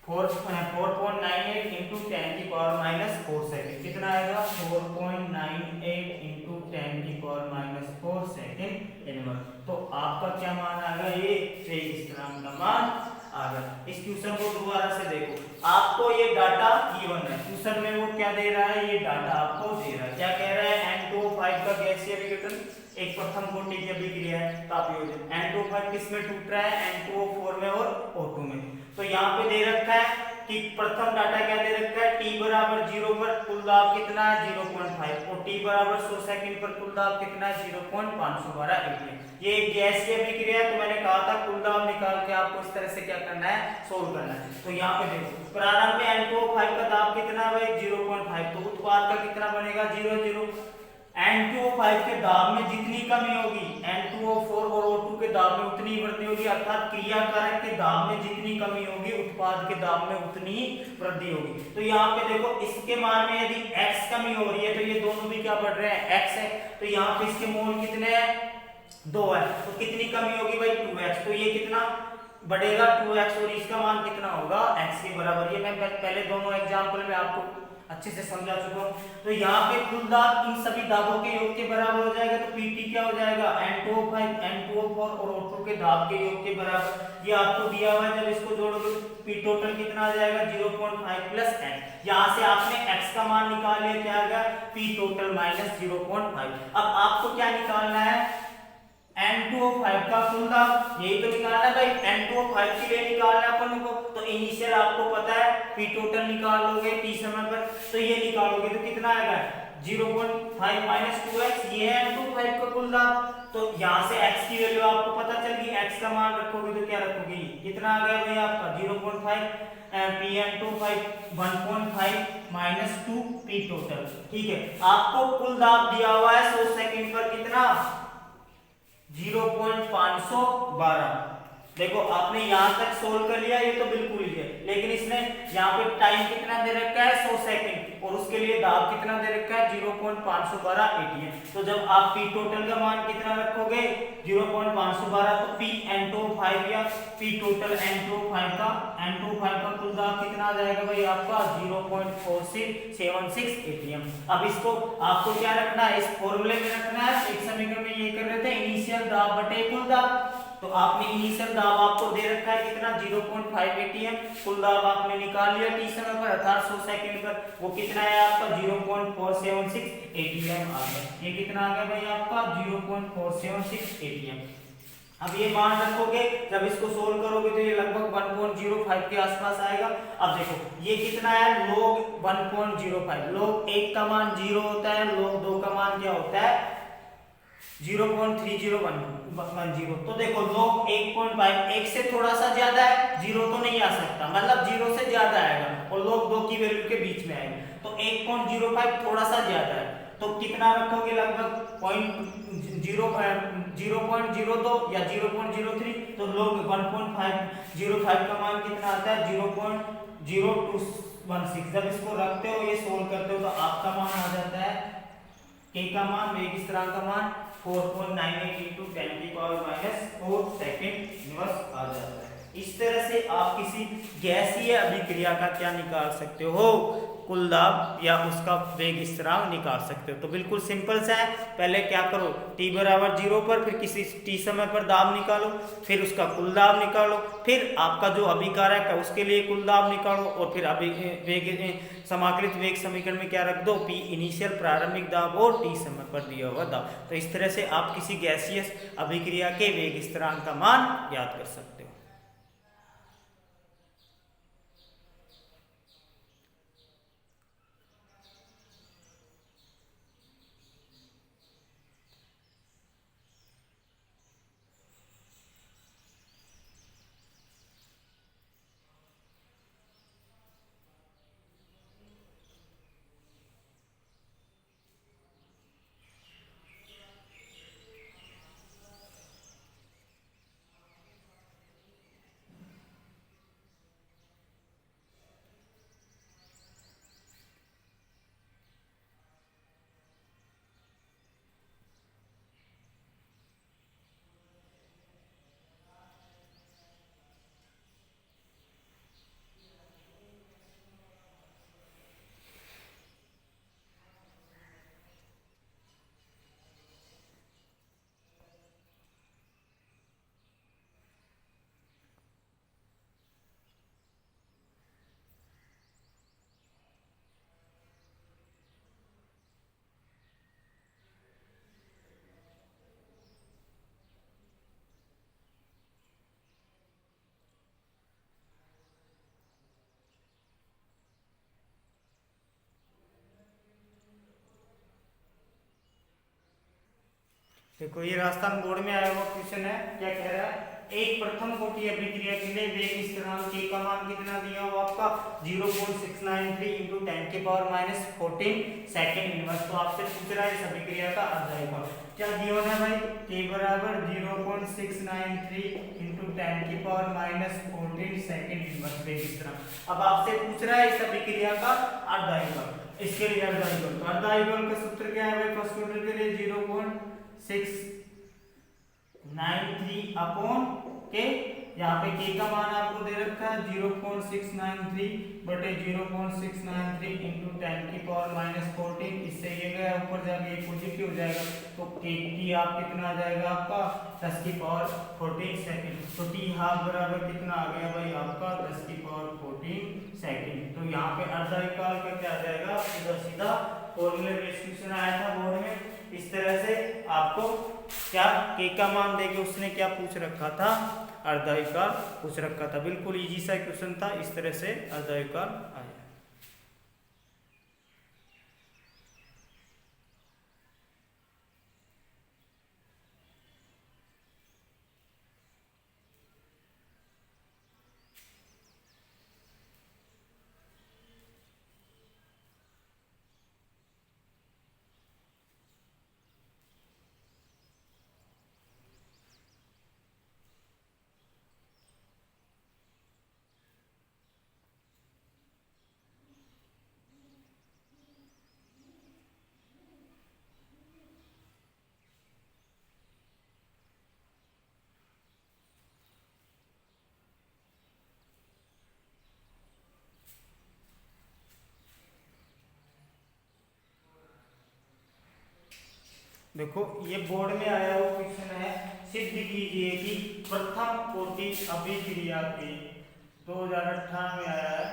4.98 इंटू 10 की पावर माइनस 4 सेकेंड। कितना आएगा 4.98 इंटू 10 की पावर माइनस 4 सेकेंड इनवर्स। तो आपका क्या मान आ गया ये स्थिरांक का मान आ गया। इस क्वेश्चन को दोबारा से देखो, आपको ये डाटा गिवन है, क्वेश्चन में वो क्या दे रहा है ये डाटा आपको दे रहा है। क्या कह रहा है N2O5 का गैसीय विघटन, एक प्रथम कोटि की अभिक्रिया है तापीय। N2O5 किस में टूट रहा है? N2O4 में और O2 में। तो यहाँ पे दे रखा है कि प्रथम डाटा क्या दे रखा है, t बराबर 0 पर कुल दाब कितना है 0.5 और t बराबर 100 सेकंड पर कुल दाब कितना है 0.512 atm। ये एक गैस की अभिक्रिया है, तो मैंने कहा था कुल दाब निकाल के आपको इस तरह से क्या करना है, सोल्व करना है। तो यहाँ पे देखो प्रारंभ में N2O5 का दाब कितना है भाई 0.5, तो उत्पाद का कितना बनेगा 0 N2O5 के दाब में जितनी कमी होगी N2O4 और O2 के दाब में उतनी ही वृद्धि होगी, अर्थात क्रियाकारक के दाब में जितनी कमी होगी उत्पाद के दाब में उतनी ही वृद्धि होगी। तो यहाँ पे देखो इसके मान में यदि X कमी हो रही है तो ये दोनों भी क्या बढ़ रहे हैं, X है। तो यहाँ पे इसके मोल कितने हैं, 2 है, तो कितनी कमी होगी भाई 2x, तो ये कितना बढ़ेगा 2x और इसका मान कितना होगा x के बराबर। ये मैं पहले दोनों एग्जांपल में आपको अच्छे से समझा चुका हूं। तो यहाँ पे कुल दाब इन सभी दाबों के योग के बराबर हो जाएगा, तो Pt क्या हो जाएगा N2O5 N2O4 और O2 के दाब के योग के बराबर। ये आपको दिया हुआ है, जब इसको जोड़ोगे P टोटल कितना आ जाएगा 0.5 प्लस x। यहाँ से आपने x का मान निकाल लिया, क्या आ गया P टोटल माइनस 0.5। अब आपको क्या निकालना है N2O5 का कुल दाब, यही तो निकालना है भाई, N2O5 के लिए निकालना है अपन को। तो इनिशियल आपको पता है P टोटल निकाल लोगे t समय पर, तो ये निकालोगे तो कितना आएगा 0.5 माइनस 2x, ये है N2O5 का कुल दाब। तो यहाँ से x की वैल्यू आपको पता चल गई, x का मान रखोगे तो क्या रखोगे, कितना आ गया भाई आपका 0.5 Pn2 1.5 माइनस 2 P टोटल। ठीक है, आपको कुल दाब दिया हुआ है 100 सेकंड पर कितना 0.512। देखो आपने यहाँ तक सोल्व कर लिया, ये तो बिल्कुल ही है, लेकिन इसने यहाँ पे टाइम कितना दे रखा है 100 सेकंड और उसके लिए दाब कितना दे रखा है 0.512 atm। तो जब आप P टोटल का मान कितना रखोगे 0.512, तो Pn2O5 या P टोटल N2O5 का कुल दाब कितना आ जाएगा भाई आपका 0.4676 atm। अब इसको आपको क्या रखना है, इस फॉर्मूले में रखना है। एक समीकरण में ये कर रहे थे इनिशियल दाब बटे कुल दाब, तो आपने इनिशियल दाब आपको दे रखा है कितना 0.5 atm, कुल दाब आपने निकाल लिया t समय पर अर्थात 100 सेकंड पर, वो कितना है आपका 0.476 atm आ गया। ये कितना आ गया भाई आपका 0.476 atm। अब ये मान रखोगे, जब इसको सोल्व करोगे तो ये लगभग 1.05 के आसपास आएगा। अब देखो ये कितना है log 1.05, log 1 का मान 0 होता है, log 2 का मान क्या होता है 0.3010। तो देखो log 1.5 1 से थोड़ा सा ज्यादा है, 0 तो नहीं आ सकता, मतलब 0 से ज्यादा आएगा और log 2 की वैल्यू के बीच में आएगा। तो 1.05 थोड़ा सा ज्यादा है, तो कितना रखोगे लगभग 0.02 या 0.03। तो log 1.505 का मान कितना आता है 0.0216। जब इसको रखते हो ये सोल्व करते हो तो आपका मान आ जाता है k का मान, वेग स्थिरांक का मान 4.98 into 10⁻⁴ सेकंड इनवर्स आ जाता है। इस तरह से आप किसी गैसीय अभिक्रिया का क्या निकाल सकते हो, कुल दाब या उसका वेग स्थिरांक निकाल सकते हो। तो बिल्कुल सिंपल सा है, पहले क्या करो t बराबर 0 पर फिर किसी t समय पर दाब निकालो, फिर उसका कुल दाब निकालो, फिर आपका जो अभिकारक है उसके लिए कुल दाब निकालो और फिर समाकलित वेग समीकरण में क्या रख दो P इनिशियल प्रारंभिक दाब और t समय पर दिया हुआ दाब। तो इस तरह से आप किसी गैसीय अभिक्रिया के वेग स्थिरांक का मान ज्ञात कर सकते हो। देखो ये राजस्थान बोर्ड में आया हुआ क्वेश्चन है। क्या कह रहा है, एक प्रथम कोटि अभिक्रिया के लिए वेग स्थिरांक के का मान कितना दिया हुआ आपका 0.693 इंटू 10 के पावर माइनस 14 सेकेंड इनवर्स। तो आपसे पूछ रहा है इस अभिक्रिया का अर्धायुगल क्या दिया होना है भाई, के बराबर 0.693 इंटू 10 की पावर माइनस 14 सेकेंड इनवर्स वेग स्थिरांक। अब आपसे पूछ रहा है इस अभिक्रिया का अर्धायुगल। इसके लिए अर्धायुगल, तो अर्धायुगल का सूत्र क्या है भाई, फर्स्ट ऑर्डर के लिए 0.693 अपॉन के, यहाँ पे के का मान आपको दे रखा है 0.693 बटे 0.693 इंटू 10 की पावर माइनस 14। इससे ये गया ऊपर जाके ये पॉजिटिव हो जाएगा, तो के टी आप कितना आ जाएगा आपका 10 की पावर 14 सेकेंड। तो टी हाफ बराबर कितना आ गया भाई आपका 10 की पावर 14 सेकेंड। तो यहाँ पे अर्धायुगल का क्या आ जाएगा, सीधा सीधा फॉर्मूले बेस्ड क्वेश्चन आया था बोर्ड में। इस तरह से आपको क्या के का मान देके उसने क्या पूछ रखा था, अर्धायुगल पूछ रखा था। बिल्कुल इजी सा क्वेश्चन था, इस तरह से अर्धायुगल आया। देखो ये बोर्ड में आया हुआ क्वेश्चन है, सिद्ध कीजिए कि प्रथम कोटि अभिक्रिया के 2018 में आया है,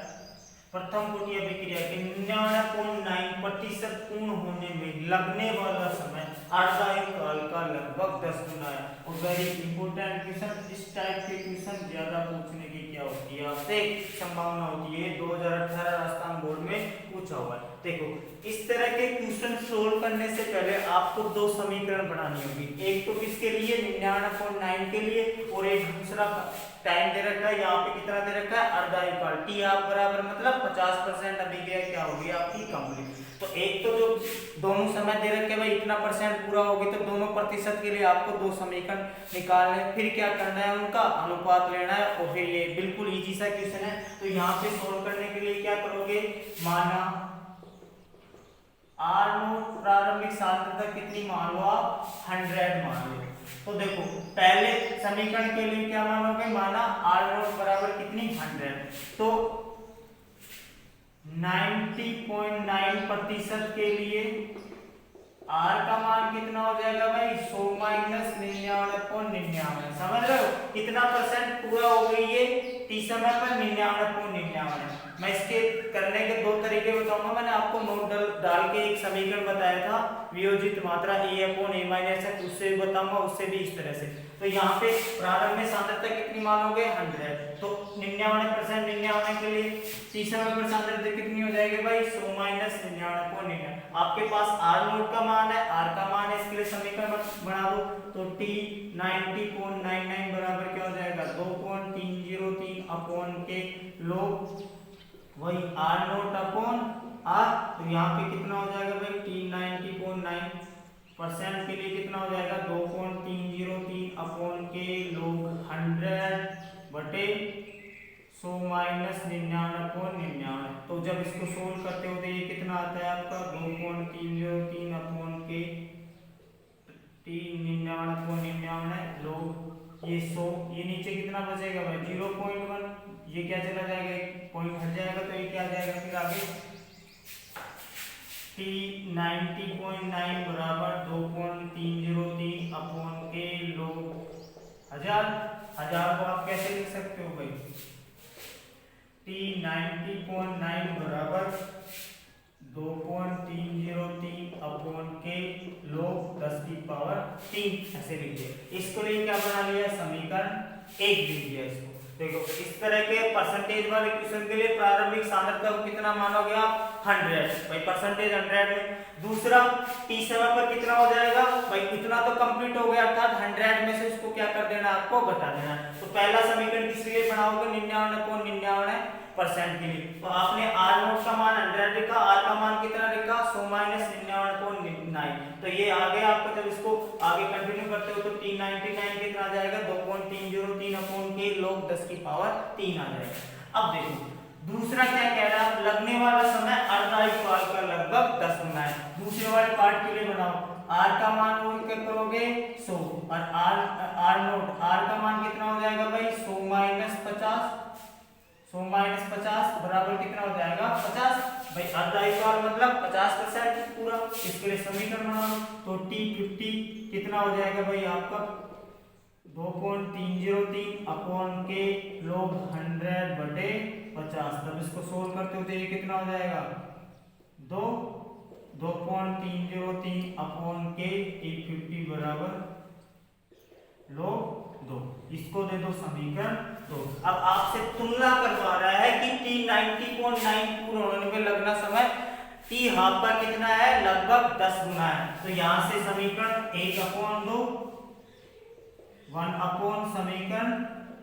प्रथम कोटि अभिक्रिया के 99.9% पूर्ण होने में लगने वाला समय अर्धायुगल का लगभग 10 गुना है। और वेरी इंपोर्टेंट क्वेश्चन, इस टाइप के क्वेश्चन ज्यादा पूछने की क्या होती है, आपसे संभावना होती है 2018 राजस्थान बोर्ड में पूछा हुआ है। देखो इस तरह के क्वेश्चन सोल्व करने से पहले आपको दो समीकरण बनानी होगी, एक तो किसके लिए 99.9 के लिए, और एक दूसरा टाइम दे रखा है, यहाँ पे कितना दे रखा है अर्धायुगल टी आप बराबर मतलब 50% अभिक्रिया क्या होगी आपकी कंप्लीट। तो एक तो जो दोनों समय दे रखे भाई इतना परसेंट पूरा होगी, तो दोनों प्रतिशत के लिए आपको दो समीकरण निकालने, फिर क्या करना है उनका अनुपात लेना है, और फिर ये बिल्कुल इजी सा क्वेश्चन है। तो यहाँ पे सोल्व करने के लिए क्या करोगे, माना आर नोट प्रारंभिक सांद्रता कितनी मान लो आप 100 मान लो। तो देखो पहले समीकरण के लिए क्या मानोगे, माना आर नोट बराबर कितनी 100, तो 90.9% के लिए आर का मान कितना हो जाएगा भाई 100 माइनस 99.99। समझ रहे हो कितना परसेंट पूरा हो गई ये टी समय पर 99.99। मैं इसके करने के दो तरीके बताऊंगा, मैंने आपको नोट डाल के एक समीकरण बताया था वियोजित मात्रा a/a-x, उससे भी बताऊंगा, उससे भी इस तरह से। तो यहाँ पे प्रारंभ में सांद्रता कितनी मानोगे 100, तो 99% 99 के लिए टी समय पर सांद्रता कितनी हो जाएगी भाई 100 माइनस 99.99। आपके पास आर नोट का मान है, आर का मान है, इसके लिए समीकरण बना दो, तो टी 90.99 बराबर क्या हो जाएगा 2.303 अपॉन के लोग वही आर नोट अपॉन आर। तो यहाँ पे कितना हो जाएगा भाई टी 90.9% के लिए कितना हो जाएगा 2.303 अपॉन के लोग 100 बटे 100 माइनस 99.99। तो जब इसको सोल्व करते हो तो ये कितना आता है आपका 2.303 अपॉन के 99.99 लोग ये 100, ये नीचे कितना बचेगा भाई 0.1, ये क्या चला जाएगा एक पॉइंट हट जाएगा, तो ये क्या आ जाएगा फिर आगे टी 90.9 बराबर 2.303 अपॉन के लोग 1000। 1000 को आप कैसे लिख सकते हो भाई टी 90.9 बराबर 2.303 अपॉन के लोग 10 की पावर 3 ऐसे लिखिए। इसको लिए क्या बना लिया समीकरण एक लिख दिया इसको। देखो इस तरह के परसेंटेज वाले क्वेश्चन के लिए प्रारंभिक सांद्रता को कितना मानोगे आप 100 भाई, परसेंटेज 100 में। दूसरा t7 पर कितना हो जाएगा भाई, इतना तो कंप्लीट हो गया, अर्थात 100 में से उसको क्या कर देना, आपको घटा देना है। तो पहला समीकरण किस लिए बनाओगे, 99.99% के लिए। तो आपने r0 का मान 100 लिखा, r का मान कितना लिखा, 100 माइनस 99.9। तो ये आ गया आपका। जब इसको आगे कंटिन्यू करते हो तो t99 कितना आ जाएगा, 2.303 अपॉन के log 10 की पावर 3 आ जाएगा। अब देखो दूसरा क्या कह रहा है, लगने वाला समय अर्धाई काल का लगभग 10 गुना है। दूसरे वाले पार्ट के लिए बनाओ, r का मान वो क्या करोगे 100, और r0 r का मान कितना हो जाएगा भाई, 100 माइनस 50, 100 माइनस 50 बराबर कितना हो जाएगा 50 भाई। अर्धाई काल मतलब 50% पूरा। इसके लिए समीकरण बनाओ तो t50 कितना हो जाएगा भाई आपका, 2.303 अपॉन के log 100 बटे 50। तब इसको सोल्व करते हो तो ये कितना हो जाएगा, 2.303 अपॉन के t50 बराबर log 2। इसको दे दो समीकरण 2। अब आपसे तुलना करवा रहा है कि t90.9 पूर्ण होने में लगना समय t हाफ पर कितना है, लगभग 10 गुना है। तो यहां से समीकरण 1/2 1 अपॉन समीकरण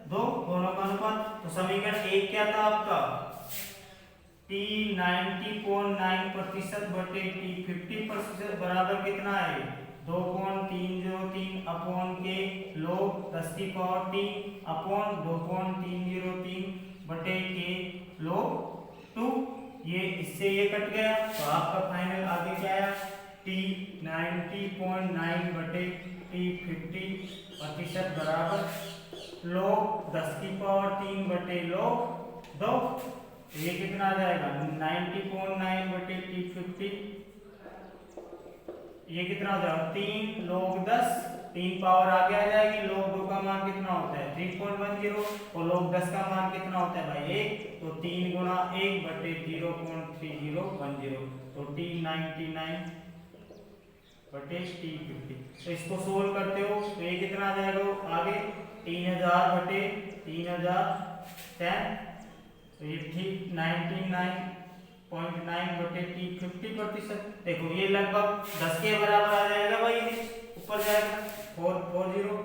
2 दोनों का अनुपात। तो समीकरण 1 क्या था आपका, t90.9% बटे t50% बराबर कितना है, 2.303 अपॉन के log 10 की पावर 3 अपॉन 2.303 बटे के log 2। ये इससे ये कट गया तो आपका फाइनल आगे क्या आया, t90.9 बटे t50% बराबर log 10 की पावर 3 बटे log 2। ये कितना आ जाएगा, 90.9 बटे t50, ये कितना हो जाएगा 3 log 10, 3 पावर आगे आ जाएगी। log 2 का मान कितना होता है 3.10 और log 10 का मान कितना होता है भाई 1, तो 3 गुना 1 बटे 0.3010। तो t99 बटे t50। तो इसको सोल्व करते हो तो ये कितना आ जाएगा आगे, 3000 बटे 3010। तो ये ठीक 99.9 बटे t50%। देखो ये लगभग 10 के बराबर आ जाएगा भाई, ऊपर जाएगा 440,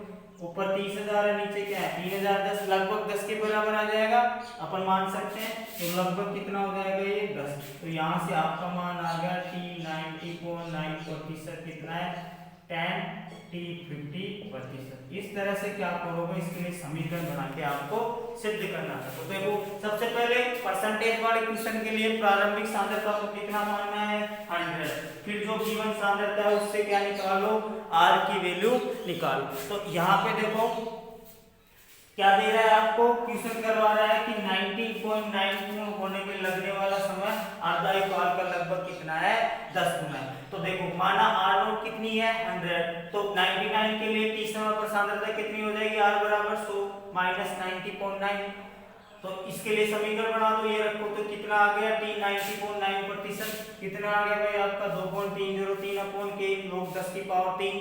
ऊपर 30,000 है, नीचे क्या है 3010, लगभग 10 के बराबर आ जाएगा, अपन मान सकते हैं। तो लगभग कितना हो जाएगा ये 10। तो यहाँ से आपका मान आ गया t90.9% कितना है, 10t50%। इस तरह से क्या करोगे, इसके लिए समीकरण बना के आपको सिद्ध करना है। तो देखो सबसे पहले परसेंटेज वाले क्वेश्चन के लिए प्रारंभिक सांद्रता को कितना मानना है 100, फिर जो गिवन सांद्रता है उससे क्या निकालो, r की वैल्यू निकालो। तो यहाँ पे देखो क्या दे रहा है आपको, क्वेश्चन करवा रहा है कि 90.9 पूर्ण होने में लगने वाला समय अर्धाई काल का लगभग कितना है 10 गुना है। तो देखो माना r0 कितनी है 100, तो 99 के लिए t समय पर सांद्रता कितनी हो जाएगी, r बराबर 100 माइनस 90.9। तो इसके लिए समीकरण बना दो, ये रखो तो कितना आ गया t90.9% कितना आ गया भाई आपका 2.303 अपॉन के log 10 की पावर 3।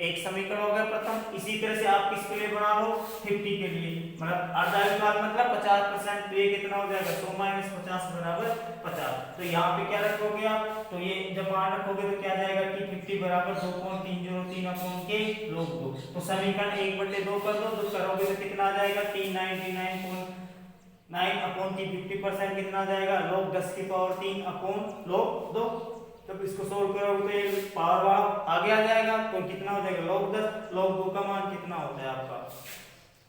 एक समीकरण हो गया प्रथम। इसी तरह से आप किसके लिए बना लो 50 के लिए, मतलब अर्धाई काल मतलब 50%। तो ये कितना हो जाएगा 100 माइनस 50 बराबर 50। तो यहाँ पे क्या रखोगे आप, तो ये जब मान रखोगे तो क्या जाएगा t50 बराबर 2.303 अपॉन के log 2। तो समीकरण 1/2 कर दो, तो करोगे तो कितना आ जाएगा t99.9 अपॉन t50% कितना आ जाएगा log 10 की पावर 3 अपॉन log 2। जब इसको सोल्व करोगे तो ये पावर आगे आ जाएगा, तो कितना हो जाएगा log 10। log 2 का मान कितना होता है आपका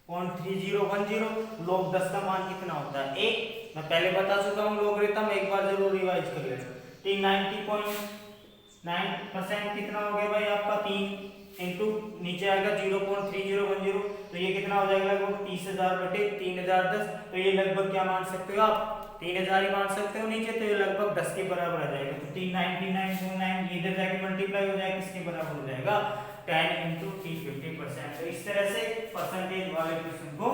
0.3010, log 10 का मान कितना होता है 1। मैं पहले बता चुका हूँ लोगरिथम, एक बार जरूर रिवाइज कर लेना। तो 90.9% कितना हो गया भाई आपका 3 इंटू नीचे आएगा 0.3010, तो ये कितना हो जाएगा लगभग 30,000 बटे 3010। तो ये लगभग क्या मान सकते हो आप 3000 ही मान सकते हो नीचे, तो ये लगभग 10 के बराबर आ जाएगा। तो 99.9 इधर जाके मल्टीप्लाई हो जाएगा, किसके बराबर हो जाएगा 10 इंटू t50%। तो इस तरह से परसेंटेज वाले क्वेश्चन को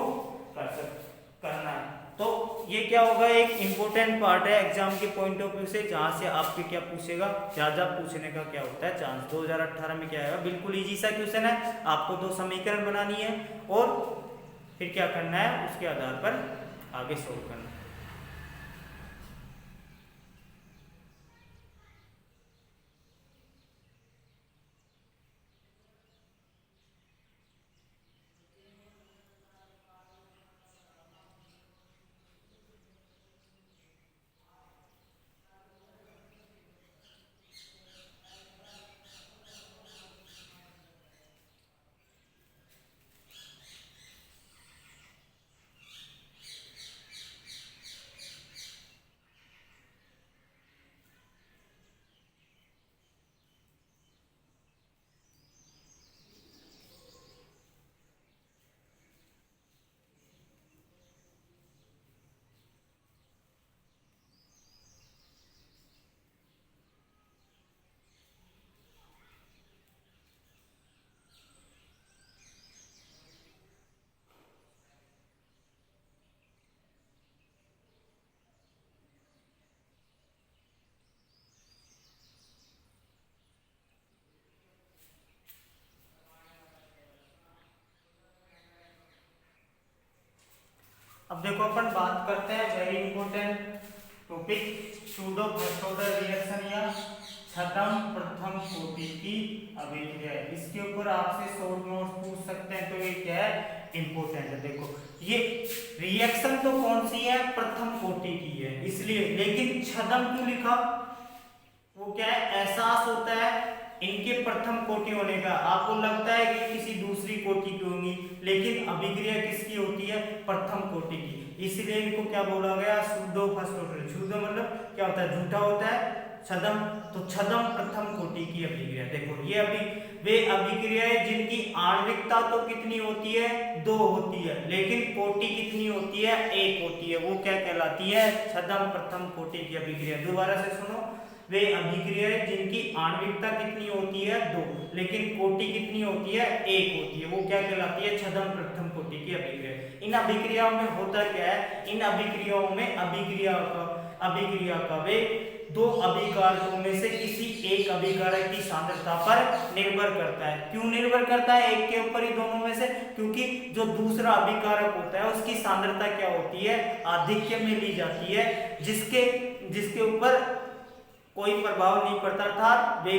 करना है। तो ये क्या होगा, एक इम्पोर्टेंट पार्ट है एग्जाम के पॉइंट ऑफ व्यू से, जहां से आपके क्या पूछेगा, ज्यादा पूछने का क्या होता है चांस। 2018 में क्या आएगा, बिल्कुल इजी सा क्वेश्चन है। आपको 2 समीकरण बनानी है और फिर क्या करना है, उसके आधार पर आगे सोल्व करना है। अब देखो अपन बात करते हैं very important topic pseudo first order reaction या छद्म प्रथम कोटि की अभिक्रिया। इसके ऊपर आपसे शॉर्ट नोट्स पूछ सकते हैं, तो ये क्या है, इंपॉर्टेंट है। देखो ये रिएक्शन तो कौन सी है, प्रथम कोटि की है इसलिए, लेकिन छद्म क्यों लिखा, वो क्या है, एहसास होता है इनके प्रथम कोटि होने का। आपको लगता है कि किसी दूसरी कोटि की होंगी, लेकिन अभिक्रिया किसकी होती है, प्रथम कोटि की, इसलिए इनको क्या बोला गया, सूडो फर्स्ट ऑर्डर। सूडो मतलब क्या होता है, झूठा होता है, छद्म तो छद्म प्रथम कोटि की अभिक्रिया। देखो ये वे अभिक्रियाएं जिनकी आणविकता तो कितनी होती है, 2 होती है, लेकिन कोटि कितनी होती है, 1 होती है, वो क्या कहलाती है, छद्म प्रथम कोटि की अभिक्रिया। दोबारा से सुनो, वे अभिक्रियाएं जिनकी आणविकता कितनी होती है, 2, लेकिन कोटि कितनी होती है, 1 होती है, वो क्या कहलाती है, छद्म प्रथम कोटि की अभिक्रिया। इन अभिक्रियाओं में होता क्या है, इन अभिक्रियाओं में अभिक्रिया का वे 2 अभिकारकों में से किसी एक अभिकारक की सांद्रता पर निर्भर करता है। क्यों निर्भर करता है, एक के ऊपर ही दोनों में से, क्योंकि जो दूसरा अभिकारक होता है उसकी सांद्रता क्या होती है, आधिक्य में ली जाती है, जिसके ऊपर कोई प्रभाव नहीं पड़ता था। वे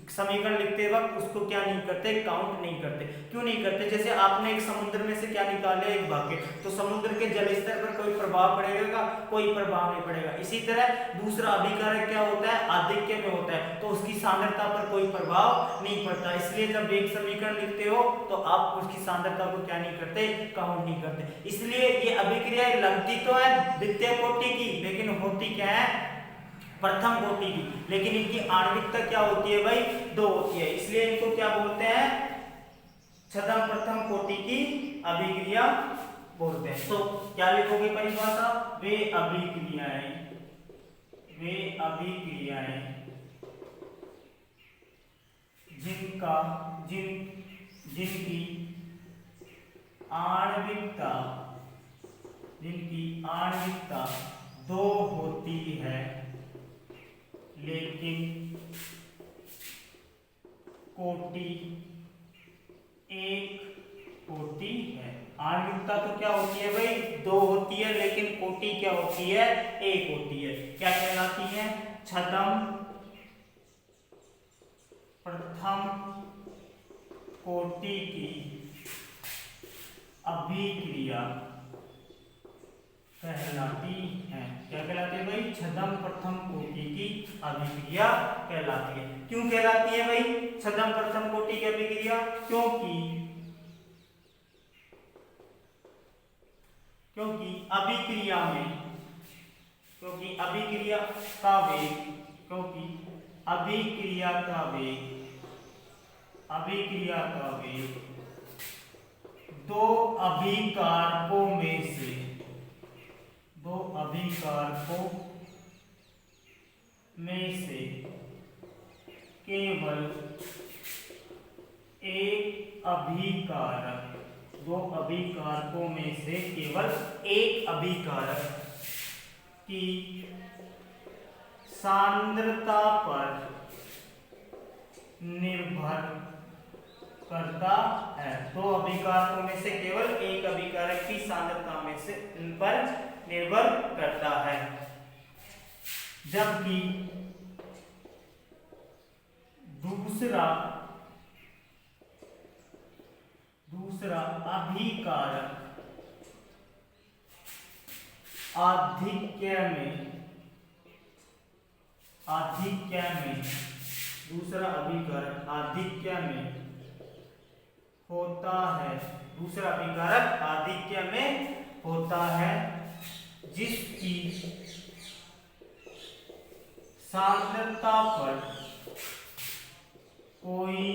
समीकरण लिखते वक्त उसको क्या नहीं करते, काउंट नहीं करते। क्यों नहीं करते, जैसे आपने एक समुद्र में से क्या निकाले, एक बकेट, तो समुद्र के जल स्तर पर कोई प्रभाव पड़ेगा, कोई प्रभाव नहीं पड़ेगा। इसी तरह दूसरा अभिकारक क्या होता है, आधिक्य में होता है, तो उसकी सांद्रता पर कोई प्रभाव नहीं पड़ता। इसलिए जब एक समीकरण लिखते हो तो आप उसकी सांद्रता को क्या नहीं करते, काउंट नहीं करते। इसलिए ये अभिक्रिया लगती तो है द्वितीय कोटि की, लेकिन होती क्या है, प्रथम कोटि की, लेकिन इनकी आणविकता क्या होती है भाई, 2 होती है, इसलिए इनको क्या बोलते हैं, छद्म प्रथम कोटि की अभिक्रिया बोलते हैं। तो क्या लिखोगे परिभाषा, वे अभिक्रियाएं जिनकी आणविकता 2 होती है, लेकिन कोटि 1 होती है। आणविकता तो क्या होती है भाई, 2 होती है, लेकिन कोटि क्या होती है, 1 होती है। क्या कहलाती है, छद्म प्रथम कोटि की अभिक्रिया कहलाती है। क्या कहलाती है भाई, छद्म प्रथम कोटि की अभिक्रिया कहलाती है। क्यों कहलाती है भाई छद्म प्रथम कोटि की अभिक्रिया, क्योंकि अभिक्रिया का वेग 2 अभिकारकों में से केवल एक अभिकारक, 2 अभिकारकों में से केवल एक अभिकारक की सांद्रता पर निर्भर करता है। 2 अभिकारकों में से केवल एक अभिकारक की सांद्रता में से पर निर्भर करता है, जबकि दूसरा अभिकारक आधिक्य में होता है, जिसकी सांद्रता पर कोई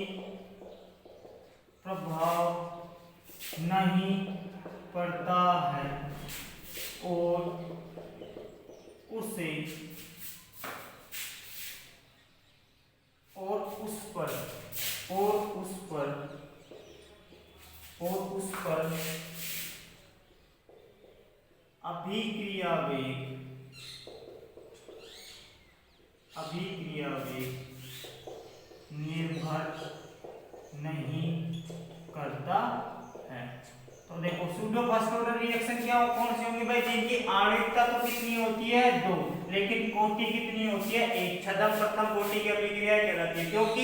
प्रभाव नहीं पड़ता है और उस पर अभिक्रिया वेग निर्भर नहीं करता है। तो देखो सूडो फर्स्ट ऑर्डर रिएक्शन क्या कौन सी होंगी भाई, जिनकी आणविकता तो कितनी होती है 2, लेकिन कोटि कितनी होती है 1, छद्म प्रथम कोटि की अभिक्रिया कहलाती है। क्योंकि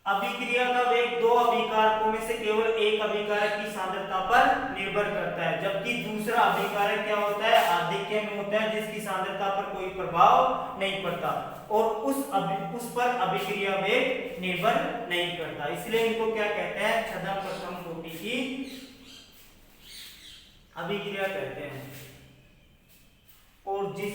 अभिक्रिया का वेग दो अभिकारकों में से केवल एक अभिकारक की सांद्रता पर निर्भर करता है, जबकि दूसरा अभिकारक क्या होता है, आधिक्य में होता है, जिसकी सांद्रता पर कोई प्रभाव नहीं पड़ता और उस पर अभिक्रिया वेग निर्भर नहीं करता। इसलिए इनको क्या कहते हैं, छद्म प्रथम कोटि की अभिक्रिया कहते हैं। और जिस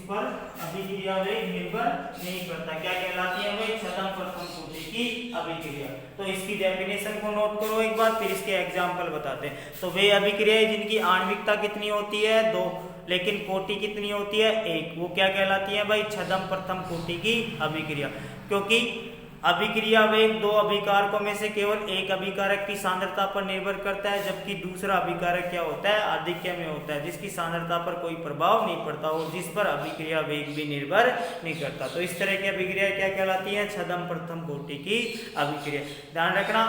पर अभिक्रिया वेग निर्भर नहीं करता क्या कहलाती है भाई, छद्म प्रथम कोटि की अभिक्रिया। तो इसकी डेफिनेशन को नोट करो एक बार, फिर इसके एग्जांपल बताते हैं। तो वे अभिक्रियाएं जिनकी आणविकता कितनी होती है 2, लेकिन कोटि कितनी होती है 1, वो क्या कहलाती है भाई, छद्म प्रथम कोटि की अभिक्रिया। क्योंकि अभिक्रिया वेग दो अभिकारकों में से केवल एक अभिकारक की सांद्रता पर निर्भर करता है, जबकि दूसरा अभिकारक क्या होता है, आधिक्य में होता है, जिसकी सांद्रता पर कोई प्रभाव नहीं पड़ता और जिस पर अभिक्रिया वेग भी निर्भर नहीं करता। तो इस तरह की अभिक्रिया क्या कहलाती है, छद्म प्रथम कोटि की अभिक्रिया। ध्यान रखना,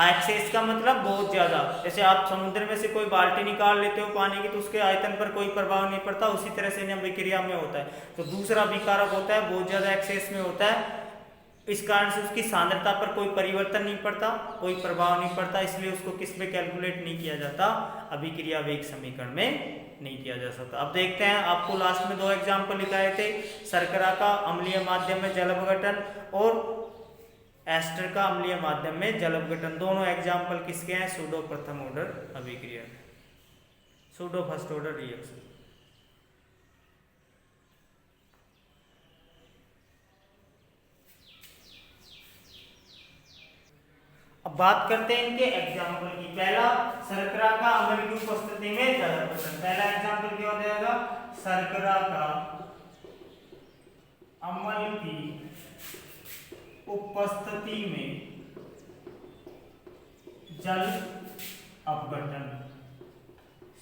एक्सेस का मतलब बहुत ज्यादा, जैसे आप समुद्र में से कोई बाल्टी निकाल लेते हो पानी की तो उसके आयतन पर कोई प्रभाव नहीं पड़ता, उसी तरह से अभिक्रिया में होता है। तो दूसरा अभिकारक होता है बहुत ज्यादा एक्सेस में होता है, इस कारण से उसकी सांद्रता पर कोई परिवर्तन नहीं पड़ता, कोई प्रभाव नहीं पड़ता, इसलिए उसको किस में कैलकुलेट नहीं किया जाता, अभिक्रिया वेग समीकरण में नहीं किया जा सकता। अब देखते हैं, आपको लास्ट में 2 एग्जाम्पल लिखाए थे, शर्करा का अम्लीय माध्यम में जल अपघटन और एस्टर का अम्लीय माध्यम में जल अपघटन। दोनों एग्जाम्पल किसके हैं, सूडो प्रथम ऑर्डर अभिक्रिया, सूडो फर्स्ट ऑर्डर रिएक्शन। अब बात करते हैं इनके एग्जाम्पल की। पहला, शर्करा का अम्ल की उपस्थिति में जल अपघटन। पहला एग्जाम्पल क्या हो जाएगा, शर्करा का अम्ल की उपस्थिति में जल अपघटन।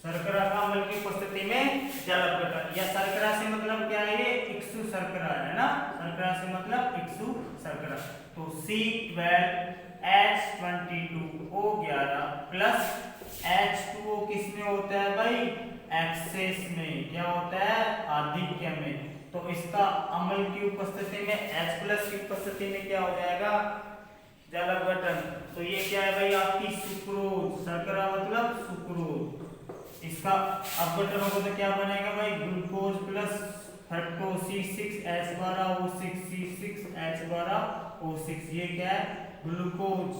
शर्करा का अम्ल की उपस्थिति में जल अपघटन, या शर्करा से मतलब क्या है, इक्सु शर्करा है ना, शर्करा से मतलब इक्सु शर्करा। तो C12H22O11 प्लस H2O किस में होता है भाई, एक्सेस में, क्या होता है, आधिक्य में। तो इसका अम्ल की उपस्थिति में H प्लस की उपस्थिति में क्या हो जाएगा, जल अपघटन। तो ये क्या है भाई, आपकी सुक्रोज, शर्करा मतलब सुक्रोज, इसका अपघटन होगा तो क्या बनेगा भाई, glucose plus fructose C6H12O6 C6H12O6, ये क्या है, ग्लूकोज,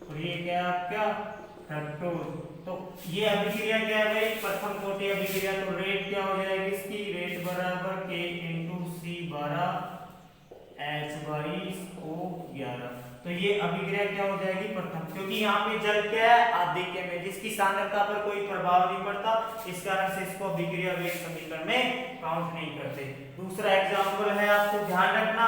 और ये क्या है आपका फ्रक्टोज। तो ये अभिक्रिया क्या है भाई, प्रथम कोटि अभिक्रिया। तो रेट क्या हो जाएगी इसकी, रेट बराबर K × C12H22O11। तो ये अभिक्रिया क्या हो जाएगी, प्रथम, क्योंकि यहाँ पे जल क्या है, आधिक्य में, जिसकी सांद्रता पर कोई प्रभाव नहीं पड़ता, इस कारण से इसको अभिक्रिया वेग समीकरण में काउंट नहीं करते। दूसरा एग्जांपल है, आपको ध्यान रखना,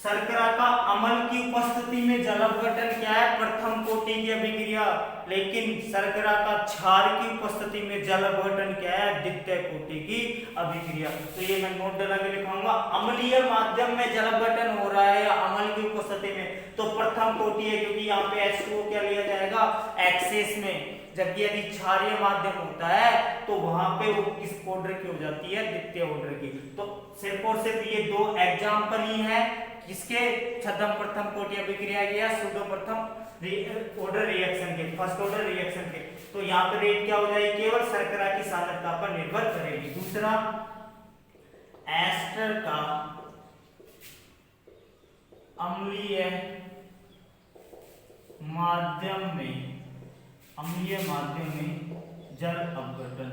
शर्करा का अम्ल की उपस्थिति में जल अपघटन क्या है, प्रथम कोटि की अभिक्रिया, लेकिन शर्करा का क्षार की उपस्थिति में जल अपघटन क्या है, द्वितीय कोटि की अभिक्रिया। तो ये मैं नोट डाल के लिखाऊंगा, अम्लीय माध्यम में जल अपघटन हो रहा है अम्ल की उपस्थिति में, तो प्रथम कोटि है, क्योंकि यहाँ पे H2O क्या लिया जाएगा, एक्सेस में, जबकि यदि क्षारीय माध्यम होता है तो वहां पे वो किस ऑर्डर की हो जाती है, द्वितीय ऑर्डर की। तो सिर्फ और सिर्फ ये 2 एग्जाम्पल ही है किसके, छद्म प्रथम कोटि अभिक्रिया या सूडो प्रथम ऑर्डर रिएक्शन के, फर्स्ट ऑर्डर रिएक्शन के। तो यहाँ पे रेट क्या हो जाएगी, केवल शर्करा की सांद्रता पर निर्भर करेगी। दूसरा, एस्टर का अम्लीय माध्यम में जल अपघटन,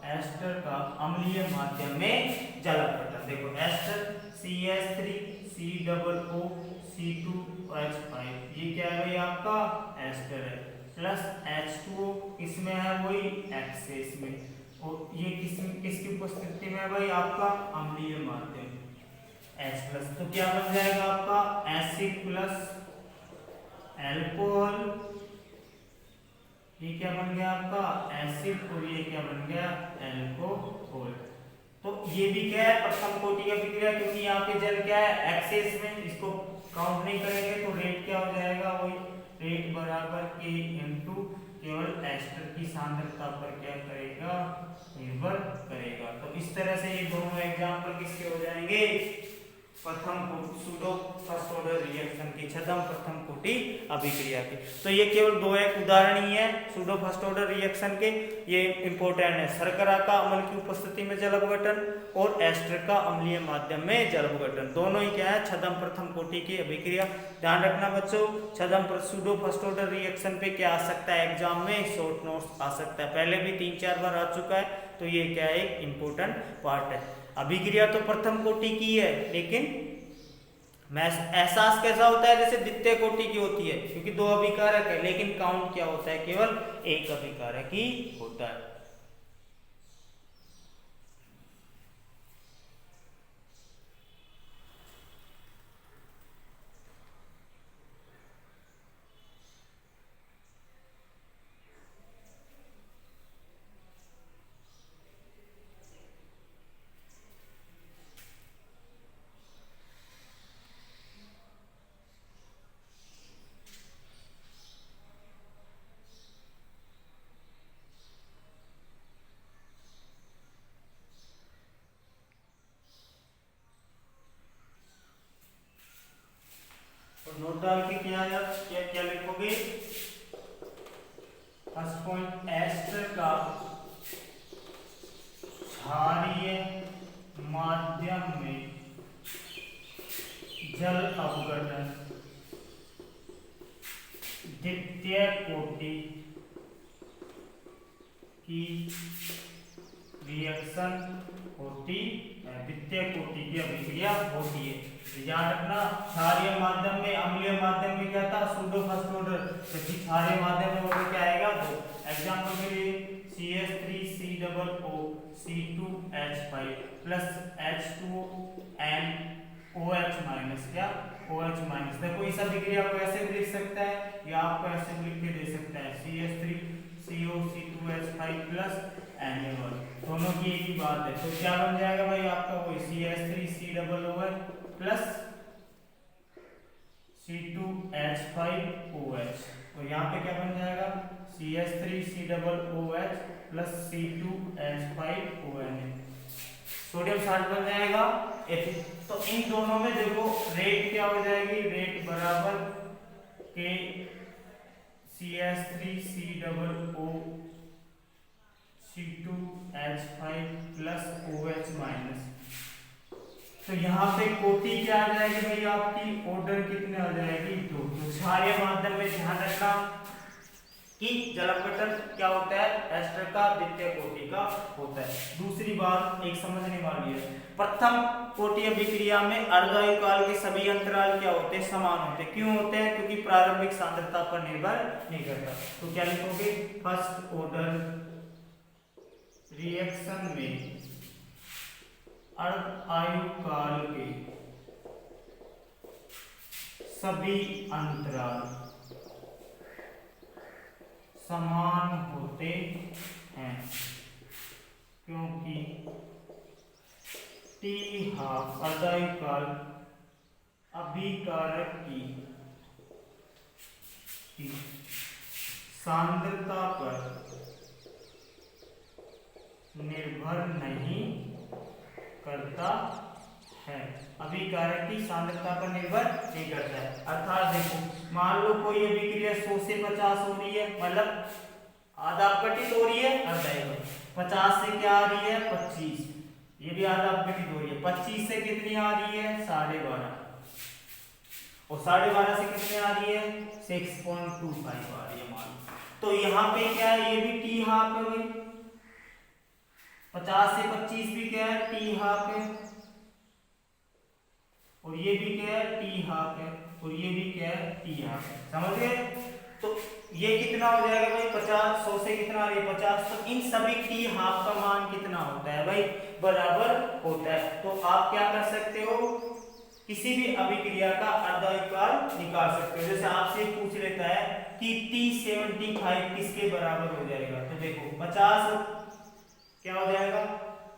एस्टर का अम्लीय माध्यम में जल अपघटन। देखो एस्टर CH3 COO C2H5, ये क्या है भाई आपका, एस्टर है, प्लस H2O इसमें है वही एक्सेस में, और ये किसकी उपस्थिति में है भाई, आपका अम्लीय माध्यम H+। तो क्या बन जाएगा आपका, एसिड प्लस एल्कोहल, ये क्या बन गया आपका, एसिड, और ये क्या बन गया, एल्कोहल। तो ये भी क्या है, प्रथम कोटि की अभिक्रिया, क्योंकि यहाँ पे जल क्या है, एक्सेस में, इसको काउंट नहीं करेंगे तो रेट क्या हो जाएगा, वही रेट बराबर के इनटू केवल एस्टर की सांद्रता पर क्या करेगा, निर्भर करेगा। तो इस तरह से ये दोनों एग्जांपल किसके हो जाएंगे, प्रथम सूडो फर्स्ट ऑर्डर रिएक्शन की, छद्म प्रथम कोटि अभिक्रिया के। तो ये केवल दो एक उदाहरण ही है सूडो फर्स्ट ऑर्डर रिएक्शन के, ये इंपॉर्टेंट है। शर्करा का अम्ल की उपस्थिति में जल अपघटन और एस्टर का अम्लीय माध्यम में जल अपघटन, दोनों ही क्या है, छद्म प्रथम कोटि की अभिक्रिया। ध्यान रखना बच्चों, छद्म सूडो फर्स्ट ऑर्डर रिएक्शन पे क्या आ सकता है एग्जाम में, शॉर्ट नोट्स आ सकता है, पहले भी 3-4 बार आ चुका है। तो ये क्या है, एक इंपॉर्टेंट पार्ट है। अभिक्रिया तो प्रथम कोटि की है, लेकिन एहसास कैसा होता है जैसे द्वितीय कोटि की होती है, क्योंकि दो अभिकारक है, लेकिन काउंट क्या होता है, केवल एक अभिकारक ही होता है। नोट डाल के क्या क्या क्या लिखोगे, फर्स्ट पॉइंट, एस्टर का क्षारीय माध्यम में जल अपघटन द्वितीय कोटि की रिएक्शन होती है, द्वितीय कोटि की अभिक्रिया होती है। ध्यान रखना, क्षारीय माध्यम में, अम्लीय माध्यम में क्या था, सूडो फर्स्ट ऑर्डर, जबकि क्षारीय माध्यम में वो क्या आएगा, दो। एग्जांपल के लिए CH3COO C2H5 plus H2N OH minus, क्या OH माइनस। देखो इस अभिक्रिया को ऐसे भी लिख सकता है या आपको ऐसे भी लिख के दे सकता है, CH3CO C2H5 प्लस Na1, दोनों की एक ही बात है। तो क्या बन जाएगा भाई आपका, वही CH3COOH प्लस C2H5OH। तो यहाँ पे क्या बन जाएगा, CH3COOH plus C2H5ONA, sodium salt बन जाएगा। तो इन दोनों में देखो रेट क्या हो जाएगी, रेट बराबर के CH3COO C2H5 plus OH minus. तो यहाँ पे कोटि क्या आ जाएगी भाई आपकी, ऑर्डर कितने आ जाएगी, दो। तो क्षारीय माध्यम में ध्यान रखना कि जल अपघटन क्या होता है, एस्टर का द्वितीय कोटि का होता है। दूसरी बात एक समझने वाली है, प्रथम कोटि अभिक्रिया में अर्धायु काल के सभी अंतराल क्या होते हैं, समान होते हैं। क्यों होते हैं, क्योंकि प्रारंभिक सांद्रता पर निर्भर नहीं करता। तो क्या लिखोगे, फर्स्ट ऑर्डर रिएक्शन में अर्धायु काल के सभी अंतराल समान होते हैं, क्योंकि T½ अर्धायु काल अभिकारक की सांद्रता पर निर्भर नहीं करता है, अभिकारक की सांद्रता पर निर्भर नहीं करता है। अर्थात देखो, मान लो कोई अभिक्रिया 100 से 50 हो रही है, मतलब आधा अपघटित हो रही है, अर्धायु 50 से क्या आ रही है, 25, ये भी आधा अपघटित हो रही है। 25 से कितनी आ रही है, 12.5, और 12.5 से कितनी आ रही है, 6.25 आ रही है मान। तो यहाँ पे क्या है, ये भी T½ है भाई, 50 से 25 भी क्या है, T½ है, और ये भी क्या है, T½ है, और ये भी क्या है, T½ है। समझ गए। तो ये कितना हो जाएगा भाई, 50, 100 से कितना आ रही है, 50। तो इन सभी T½ का मान कितना होता है भाई, बराबर होता है। तो आप क्या कर सकते हो, किसी भी अभिक्रिया का अर्धायु काल निकाल सकते हो। जैसे आपसे पूछ लेता है कि T75 किसके बराबर हो जाएगा, तो देखो 50 क्या हो जाएगा,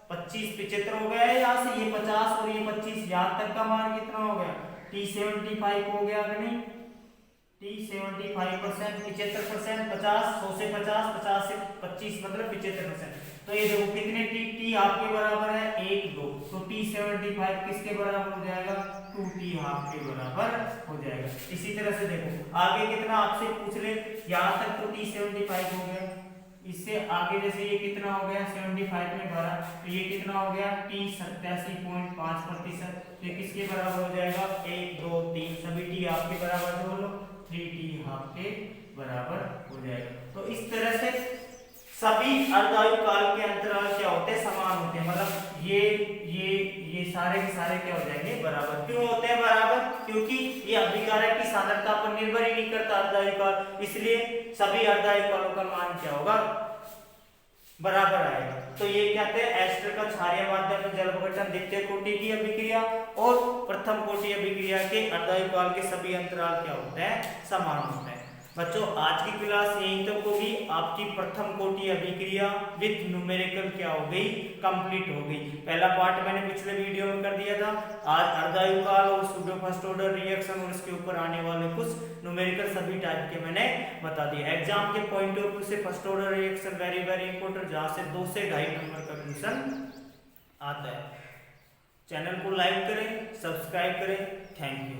25 75 हो गया है, यहाँ से ये 50 और ये 25, यहाँ तक का मान कितना हो गया, T75 हो गया कि नहीं, T 75%, 75%, 50, 100 से 50, 50 से 25 मतलब 75%। तो ये देखो कितने T हाफ के बराबर है 1 2, तो T 75 किसके बराबर हो जाएगा 2T हाफ के बराबर हो जाएगा। इसी तरह से देखो आगे कितना आपसे पूछ ले, यहाँ तक तो T 75 हो गया, इससे आगे जैसे ये कितना हो गया 75 में 12, तो ये कितना हो गया T 87.5%, ये किसके बराबर हो जाएगा 1 2 3 सभी T हाफ के बराबर बोलो 3T हाफ के बराबर हो जाएगा। तो इस तरह से सभी अर्धायु काल के अंतराल क्या होते हैं समान होते हैं, मतलब ये सारे के सारे क्या हो जाएंगे बराबर। क्यों होते हैं बराबर, क्योंकि ये अभिकारक की सांद्रता पर निर्भर ही नहीं करता अर्धायु काल, इसलिए सभी अर्धायु कालों का मान क्या होगा बराबर आएगा। तो ये क्या कहते हैं एस्टर का क्षारीय माध्यम में जल अपघटन द्वितीय कोटि की अभिक्रिया और प्रथम कोटि अभिक्रिया के अर्धायु काल के सभी अंतराल क्या होते हैं समान होते हैं। बच्चों आज की क्लास यहीं तक होगी, आपकी प्रथम कोटि अभिक्रिया विथ न्यूमेरिकल क्या हो गई कंप्लीट हो गई। पहला पार्ट मैंने पिछले वीडियो में कर दिया था, आज अर्धायु काल और सूडो फर्स्ट ऑर्डर रिएक्शन और इसके ऊपर आने वाले कुछ न्यूमेरिकल सभी टाइप के मैंने बता दिए। एग्जाम के पॉइंट ऑफ व्यू से first order reaction very very important, जहां से 2 से 2.5 नंबर का क्वेश्चन आता है। चैनल को लाइक करें, सब्सक्राइब करें, थैंक यू।